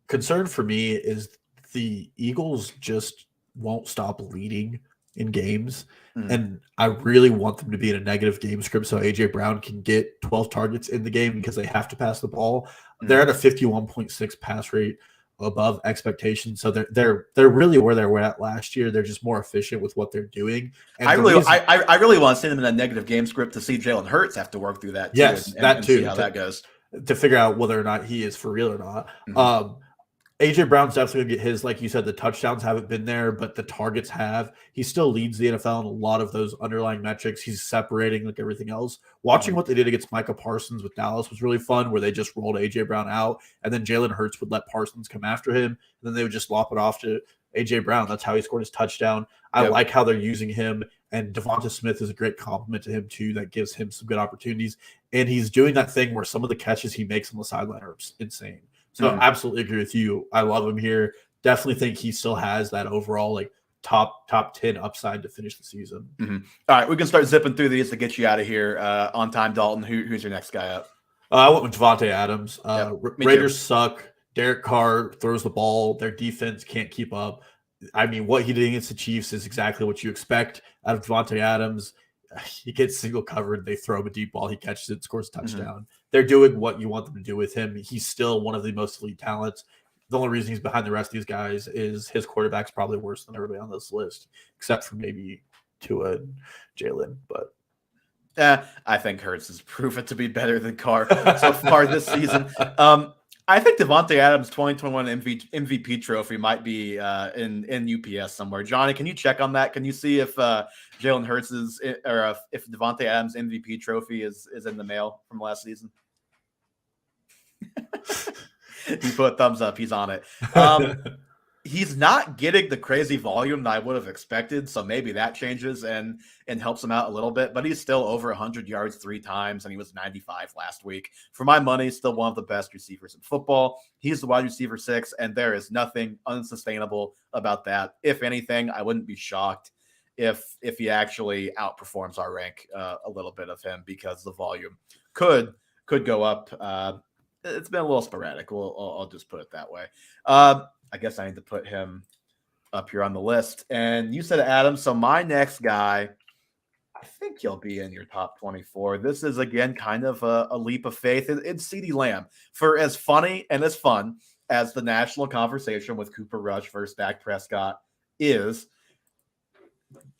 Concern for me is the Eagles just won't stop leading in games. And I really want them to be in a negative game script so AJ Brown can get 12 targets in the game because they have to pass the ball. They're at a 51.6 pass rate above expectations. So they're really where they were at last year. They're just more efficient with what they're doing. And I really want to send them in a negative game script to see Jalen Hurts have to work through that too. Yes, that too. See how that goes. To figure out whether or not he is for real or not. AJ Brown's definitely going to get his, like you said, the touchdowns haven't been there, but the targets have. He still leads the NFL in a lot of those underlying metrics. He's separating like everything else. Watching what they did against Micah Parsons with Dallas was really fun, where they just rolled AJ Brown out, and then Jalen Hurts would let Parsons come after him, and then they would just lop it off to AJ Brown. That's how he scored his touchdown. I like how they're using him, and Devonta Smith is a great compliment to him too. That gives him some good opportunities, and he's doing that thing where some of the catches he makes on the sideline are insane. So absolutely agree with you. I love him here. Definitely think he still has that overall like top 10 upside to finish the season. All right, we can start zipping through these to get you out of here on time, Dalton. Who's your next guy up? I went with Devontae Adams. Raiders suck. Derek Carr throws the ball. Their defense can't keep up. I mean, what he did against the Chiefs is exactly what you expect out of Devontae Adams. He gets single covered. They throw him a deep ball. He catches it, scores a touchdown. They're doing what you want them to do with him. He's still one of the most elite talents. The only reason he's behind the rest of these guys is his quarterback's probably worse than everybody on this list, except for maybe Tua and Jalen. But I think Hurts has proven to be better than Carr so far this season. I think Devontae Adams' 2021 MVP trophy might be in UPS somewhere. Johnny, can you check on that? Can you see if Jalen Hurts if Devontae Adams' MVP trophy is in the mail from last season? He put a thumbs up. He's on it. He's not getting the crazy volume that I would have expected, so maybe that changes and helps him out a little bit. But he's still over 100 yards 3 times, and he was 95 last week. For my money, still one of the best receivers in football. He's the wide receiver 6, and there is nothing unsustainable about that. If anything, I wouldn't be shocked if he actually outperforms our rank a little bit of him, because the volume could go up. It's been a little sporadic. I'll just put it that way. I guess I need to put him up here on the list. And you said Adams. So my next guy, I think he'll be in your top 24. This is, again, kind of a leap of faith. It's CeeDee Lamb. For as funny and as fun as the national conversation with Cooper Rush versus Dak Prescott is,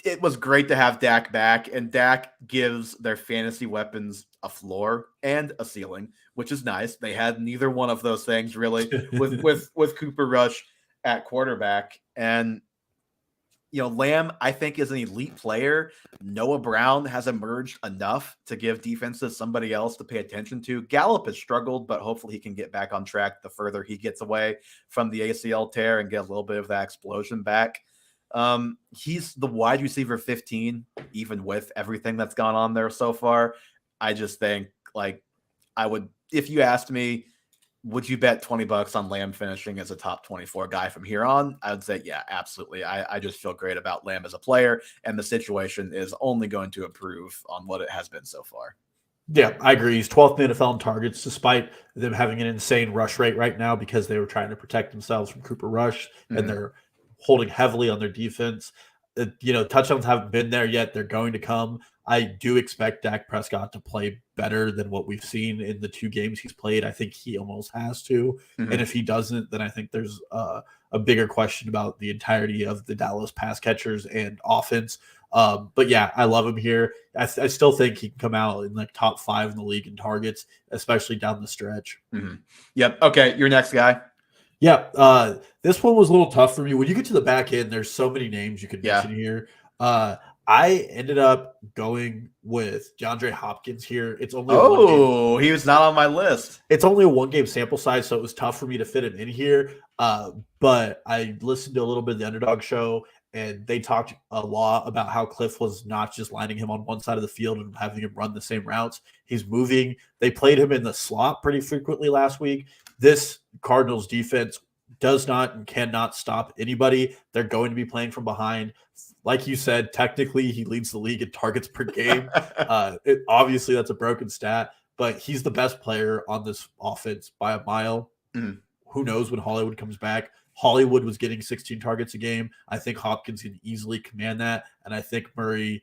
it was great to have Dak back. And Dak gives their fantasy weapons a floor and a ceiling, which is nice. They had neither one of those things really with Cooper Rush at quarterback. And Lamb, I think, is an elite player. Noah Brown has emerged enough to give defenses somebody else to pay attention to. Gallup has struggled, but hopefully he can get back on track the further he gets away from the ACL tear and get a little bit of that explosion back. He's the wide receiver 15, even with everything that's gone on there so far. I just think, I would, if you asked me, would you bet $20 on Lamb finishing as a top 24 guy from here on? I would say, yeah, absolutely. I just feel great about Lamb as a player, and the situation is only going to improve on what it has been so far. Yeah, I agree. He's 12th in NFL in targets, despite them having an insane rush rate right now because they were trying to protect themselves from Cooper Rush, and they're holding heavily on their defense. Touchdowns haven't been there yet. They're going to come. I do expect Dak Prescott to play better than what we've seen in the 2 games he's played. I think he almost has to. And if he doesn't, then I think there's a bigger question about the entirety of the Dallas pass catchers and offense. But yeah, I love him here. I still think he can come out in top 5 in the league in targets, especially down the stretch. Yep. Okay. Your next guy. Yeah. This one was a little tough for me. When you get to the back end, there's so many names you could mention here. I ended up going with DeAndre Hopkins here. It's only a one game. Oh, he was not on my list. It's only a 1 game sample size, so it was tough for me to fit him in here. But I listened to a little bit of the Underdog Show, and they talked a lot about how Cliff was not just lining him on one side of the field and having him run the same routes. He's moving. They played him in the slot pretty frequently last week. This Cardinals defense does not and cannot stop anybody. They're going to be playing from behind. Like you said, technically he leads the league in targets per game. Obviously, that's a broken stat, but he's the best player on this offense by a mile. Who knows when Hollywood comes back? Hollywood was getting 16 targets a game. I think Hopkins can easily command that. And I think Murray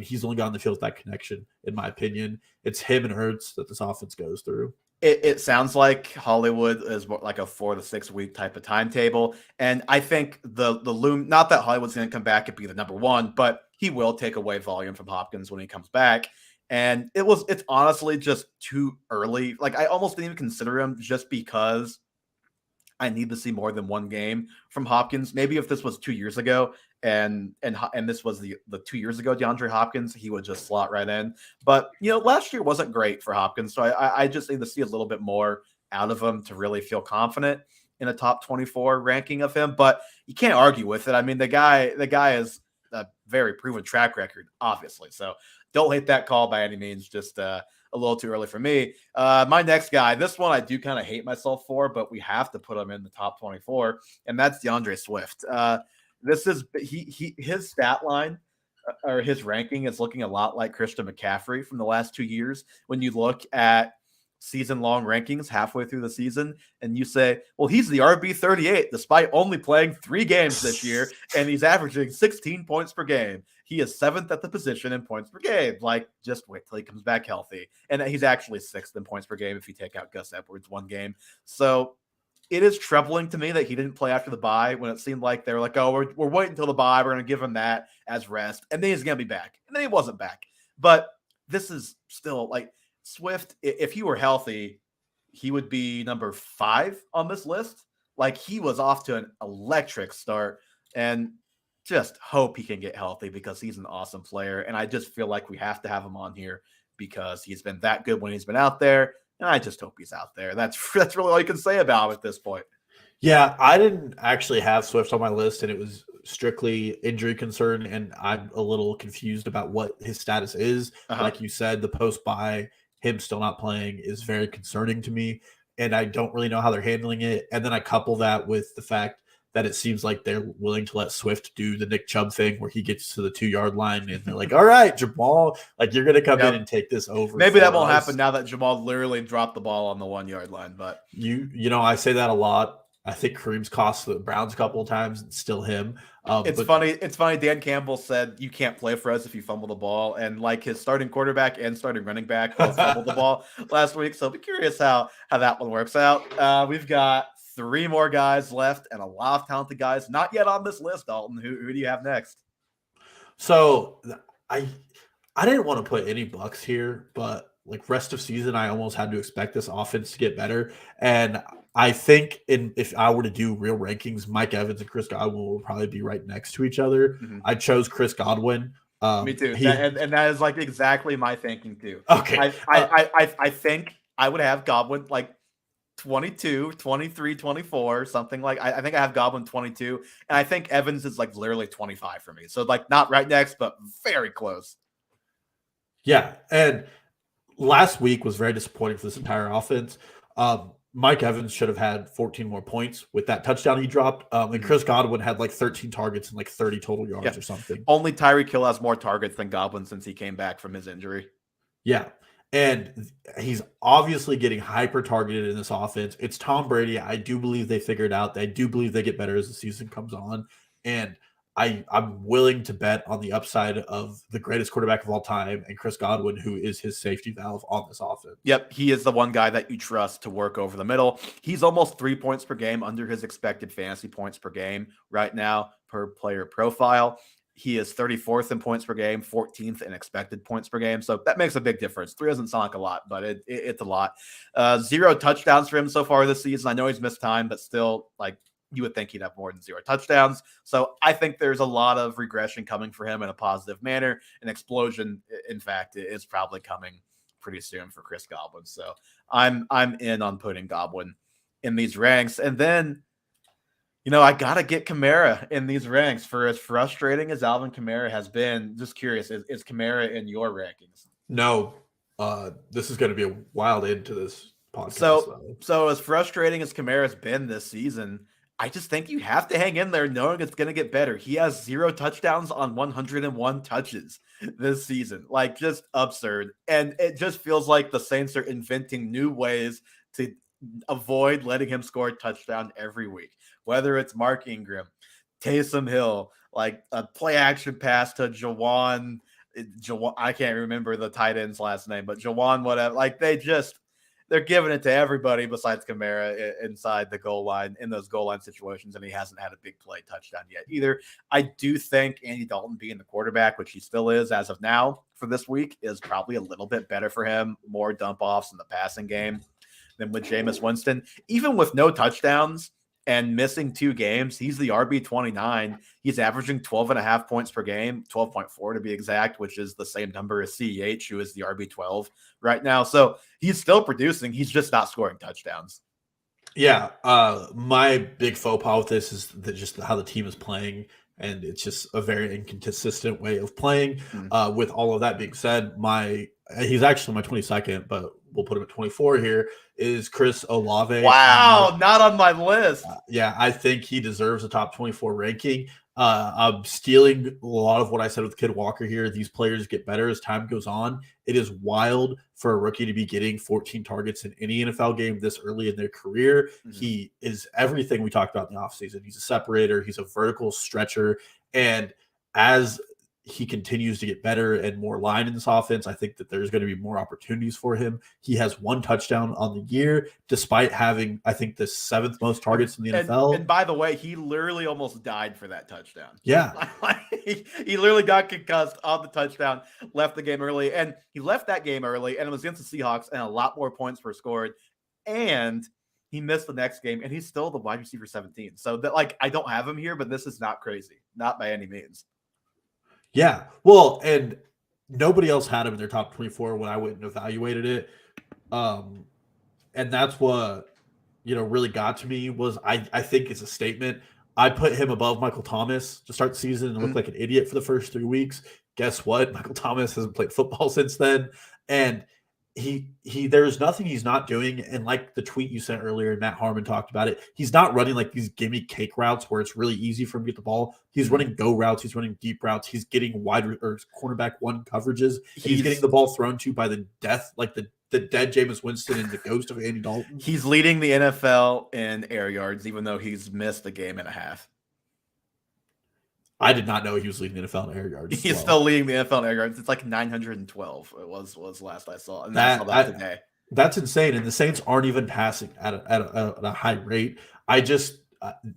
he's only got on the field with that connection, in my opinion. It's him and Hurts that this offense goes through. It sounds like Hollywood is more like a 4 to 6 week type of timetable. And I think the loom, not that Hollywood's going to come back and be the number one, but he will take away volume from Hopkins when he comes back. And it's honestly just too early. Like, I almost didn't even consider him just because I need to see more than one game from Hopkins. Maybe if this was 2 years ago and this was the 2 years ago DeAndre Hopkins, he would just slot right in. But last year wasn't great for Hopkins, so I just need to see a little bit more out of him to really feel confident in a top 24 ranking of him. But you can't argue with it. I mean, the guy is a very proven track record, obviously. So don't hate that call by any means. Just a little too early for me. My next guy, this one I do kind of hate myself for, but we have to put him in the top 24, and that's DeAndre Swift. This is his stat line or his ranking is looking a lot like Christian McCaffrey from the last 2 years. When you look at season-long rankings halfway through the season, and you say, well, he's the RB38 despite only playing 3 games this year, and he's averaging 16 points per game. He is 7th at the position in points per game. Like, just wait till he comes back healthy. And he's actually 6th in points per game if you take out Gus Edwards 1 game. So it is troubling to me that he didn't play after the bye when it seemed like they were like, oh, we're waiting until the bye. We're going to give him that as rest. And then he's going to be back. And then he wasn't back. But this is still like Swift, if he were healthy, he would be number 5 on this list. Like, he was off to an electric start. And just hope he can get healthy because he's an awesome player. And I just feel like we have to have him on here because he's been that good when he's been out there. And I just hope he's out there. That's really all you can say about him at this point. Yeah, I didn't actually have Swift on my list, and it was strictly injury concern, and I'm a little confused about what his status is. Like you said, the post-bye, him still not playing is very concerning to me, and I don't really know how they're handling it. And then I couple that with the fact that it seems like they're willing to let Swift do the Nick Chubb thing where he gets to the 2-yard line and they're like, all right, Jamal, like, you're going to come in and take this over. Maybe that won't happen now that Jamal literally dropped the ball on the 1-yard line. But I say that a lot. I think Kareem's cost the Browns a couple of times. It's still him. It's funny. Dan Campbell said you can't play for us if you fumble the ball, and like his starting quarterback and starting running back both fumbled the ball last week. So I'll be curious how that one works out. We've got 3 more guys left and a lot of talented guys not yet on this list. Dalton, who do you have next? So I didn't want to put any Bucks here, but like rest of season, I almost had to expect this offense to get better. And I think if I were to do real rankings, Mike Evans and Chris Godwin will probably be right next to each other. I chose Chris Godwin. Me too. And that is like exactly my thinking too. Okay. I think I would have Godwin like 22, 23, 24, something like I think I have Godwin 22. And I think Evans is like literally 25 for me. So like not right next, but very close. Yeah. And last week was very disappointing for this entire offense. Mike Evans should have had 14 more points with that touchdown he dropped. And Chris Godwin had like 13 targets and like 30 total yards or something. Only Tyreek Hill has more targets than Godwin since he came back from his injury. Yeah. And he's obviously getting hyper targeted in this offense. It's Tom Brady. I do believe they figure it out. I do believe they get better as the season comes on. And I'm willing to bet on the upside of the greatest quarterback of all time and Chris Godwin, who is his safety valve on this offense. Yep, he is the one guy that you trust to work over the middle. He's almost 3 points per game under his expected fantasy points per game right now per player profile. He is 34th in points per game, 14th in expected points per game. So that makes a big difference. 3 doesn't sound like a lot, but it's a lot. 0 touchdowns for him so far this season. I know he's missed time, but still, like, you would think he'd have more than 0 touchdowns. So I think there's a lot of regression coming for him in a positive manner. An explosion, in fact, is probably coming pretty soon for Chris Godwin. So I'm in on putting Godwin in these ranks. And then, I got to get Kamara in these ranks. For as frustrating as Alvin Kamara has been, just curious, is Kamara in your rankings? No, this is going to be a wild end to this podcast. So as frustrating as Kamara's been this season, I just think you have to hang in there knowing it's going to get better. He has 0 touchdowns on 101 touches this season. Like, just absurd. And it just feels like the Saints are inventing new ways to avoid letting him score a touchdown every week. Whether it's Mark Ingram, Taysom Hill, like a play action pass to Jawan, I can't remember the tight end's last name, but Jawan, whatever. Like, they're giving it to everybody besides Kamara inside the goal line, in those goal line situations, and he hasn't had a big play touchdown yet either. I do think Andy Dalton being the quarterback, which he still is as of now for this week, is probably a little bit better for him. More dump-offs in the passing game than with Jameis Winston. Even with no touchdowns and missing 2 games, he's the RB29. He's averaging 12.5 points per game, 12.4 to be exact, which is the same number as CEH, who is the RB12 right now. So he's still producing. He's just not scoring touchdowns. Yeah. My big faux pas with this is just how the team is playing. And it's just a very inconsistent way of playing. With all of that being said, he's actually my 22nd, but we'll put him at 24 here, is Chris Olave. Wow, not on my list. Yeah, I think he deserves a top 24 ranking. I'm stealing a lot of what I said with Kid Walker here. These players get better as time goes on. It is wild for a rookie to be getting 14 targets in any NFL game this early in their career. He is everything we talked about in the offseason. He's a separator. He's a vertical stretcher. And as he continues to get better and more line in this offense, I think that there's going to be more opportunities for him. He has 1 touchdown on the year, despite having, I think, the 7th most targets in the NFL. And by the way, he literally almost died for that touchdown. Yeah. he literally got concussed on the touchdown, left the game early. And he left that game early, and it was against the Seahawks, and a lot more points were scored. And he missed the next game, and he's still the wide receiver 17. So that, I don't have him here, but this is not crazy. Not by any means. Yeah, well, and nobody else had him in their top 24 when I went and evaluated it. And that's what, really got to me was I think it's a statement. I put him above Michael Thomas to start the season and looked like an idiot for the first 3 weeks. Guess what? Michael Thomas hasn't played football since then. And there's nothing he's not doing. And like the tweet you sent earlier, and Matt Harmon talked about it, he's not running like these gimme cake routes where it's really easy for him to get the ball. He's running go routes. He's running deep routes. He's getting wide or cornerback 1 coverages. He's getting the ball thrown to by the death, like the dead Jameis Winston and the ghost of Andy Dalton. He's leading the NFL in air yards, even though he's missed a game and a half. I did not know he was leading the NFL in air yards. He's still leading the NFL in air yards. It's like 912. It was last I saw. And I saw that today. That's insane. And the Saints aren't even passing at a high rate.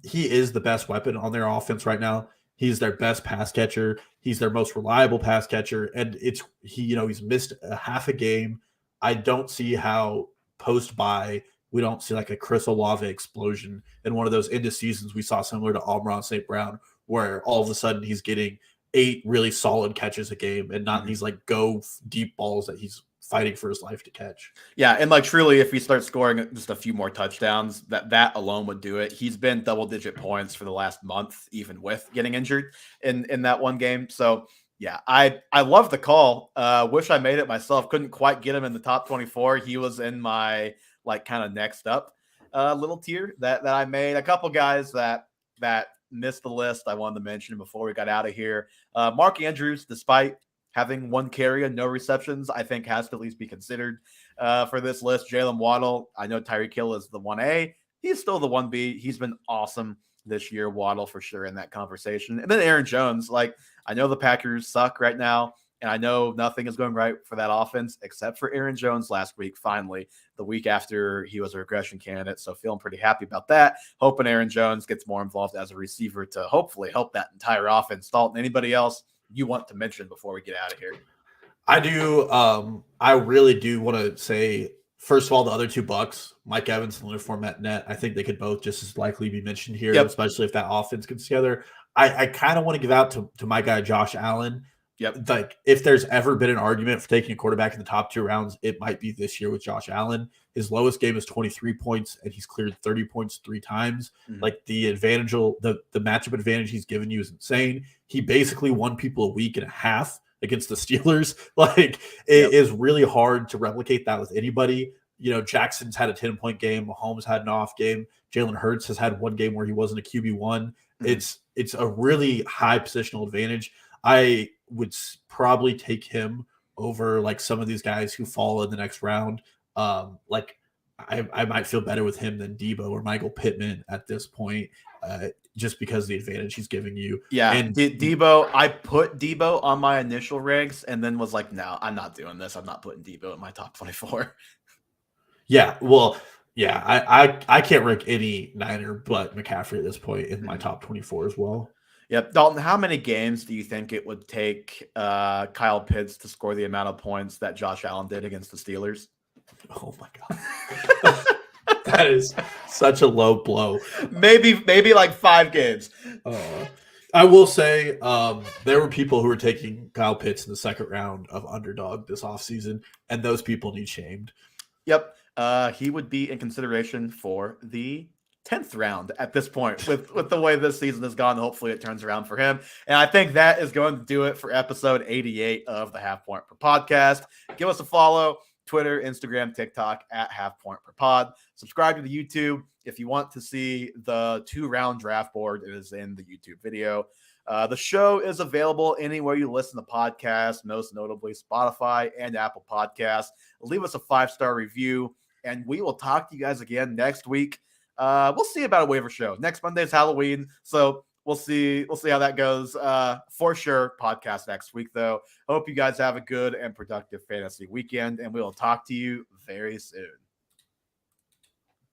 He is the best weapon on their offense right now. He's their best pass catcher. He's their most reliable pass catcher. And he's missed a half a game. I don't see how post-bye we don't see like a Chris Olave explosion in one of those end of seasons we saw similar to Amon St. Brown, where all of a sudden he's getting 8 really solid catches a game and not these like go deep balls that he's fighting for his life to catch. Yeah, and truly, if he starts scoring just a few more touchdowns, that alone would do it. He's been double-digit points for the last month, even with getting injured in that one game. So yeah, I love the call. Wish I made it myself. Couldn't quite get him in the top 24. He was in my kind of next up little tier that I made. A couple guys that missed the list I wanted to mention before we got out of here. Mark Andrews, despite having 1 carry and no receptions, I think has to at least be considered for this list. Jalen Waddle, I know Tyreek Hill is the 1A. He's still the 1B. He's been awesome this year. Waddle for sure in that conversation. And then Aaron Jones, I know the Packers suck right now, and I know nothing is going right for that offense except for Aaron Jones last week, finally, the week after he was a regression candidate. So feeling pretty happy about that. Hoping Aaron Jones gets more involved as a receiver to hopefully help that entire offense. Dalton, anybody else you want to mention before we get out of here? I do. I really do want to say First of all, the other two Bucks, Mike Evans and Leonard Fournette net, I think they could both just as likely be mentioned here, Yep. especially if that offense gets together. I kind of want to give out to my guy Josh Allen. Yep. Like, if there's ever been an argument for taking a quarterback in the top 2 rounds, it might be this year with Josh Allen. His lowest game is 23 points, and he's cleared 30 points 3 times. Mhm. Like, the matchup advantage he's given you is insane. He basically won people a week and a half against the Steelers. Like, it is really hard to replicate that with anybody. You know, Jackson's had a 10-point game. Mahomes had an off game. Jalen Hurts has had one game where he wasn't a QB1. It's a really high positional advantage. I would probably take him over like some of these guys who fall in the next round. Like I might feel better with him than Debo or Michael Pittman at this point, just because of the advantage he's giving you. Yeah, and Debo, I put Debo on my initial ranks and then was like, no, I'm not doing this. I'm not putting Debo in my top 24. Yeah, well, yeah, I can't rank any Niner but McCaffrey at this point in my top 24 as well. Yep. Dalton, how many games do you think it would take Kyle Pitts to score the amount of points that Josh Allen did against the Steelers? Oh my God. That is such a low blow. Maybe like 5 games. I will say there were people who were taking Kyle Pitts in the second round of underdog this offseason, and those people need shamed. Yep. He would be in consideration for the 10th round at this point with the way this season has gone. Hopefully it turns around for him. And I think that is going to do it for episode 88 of the Half Point Per Podcast. Give us a follow, Twitter, Instagram, TikTok at Half Point Per Pod. Subscribe to the YouTube. If you want to see the 2-round draft board, it is in the YouTube video. The show is available anywhere you listen to podcasts, most notably Spotify and Apple Podcasts. Leave us a 5-star review, and we will talk to you guys again next week. We'll see about a waiver show. Next Monday is Halloween, so we'll see how that goes. For sure, podcast next week, though. Hope you guys have a good and productive fantasy weekend, and we will talk to you very soon.